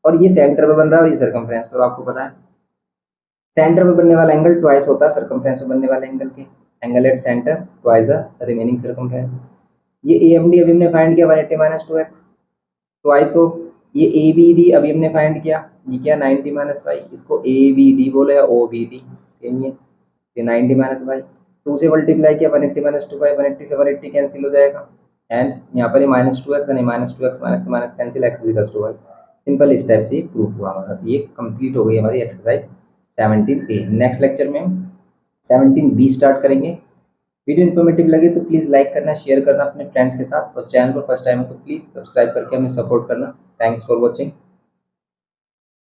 और ये सेंटर पे बन रहा है और ये सर्कमफ्रेंस पर, आपको पता है सेंटर पे बनने वाला एंगल ट्वाइस होता है सर्कमफ्रेंस पे बनने वाले एंगल के, angle at centre twice the remaining circumference. ये ए एम डी अभी हमने फाइंड किया 180 माइनस 2x ट्वाइस ऑफ, ये ए बी डी अभी हमने फाइंड किया, ये क्या 90 माइनस वाई, इसको ए बी डी बोले या ओ बी डी सेम ही है, ये 90 माइनस वाई, 2 से मल्टीप्लाई किया 180 माइनस 2 वाई, 180 से 180 कैंसिल हो जाएगा, एंड यहाँ पर ये माइनस 2x यानी माइनस 2x माइनस से minus cancel, X is equal to Y. Simple इस टाइप से प्रूफ हुआ हमारा, ये कंप्लीट हो गई हमारी एक्सरसाइज 17A। नेक्स्ट लेक्चर में हम 17B स्टार्ट करेंगे। वीडियो इन्फॉर्मेटिव लगे तो प्लीज़ लाइक करना, शेयर करना अपने फ्रेंड्स के साथ, और चैनल पर फर्स्ट टाइम है तो प्लीज़ सब्सक्राइब करके हमें सपोर्ट करना। Thanks for watching.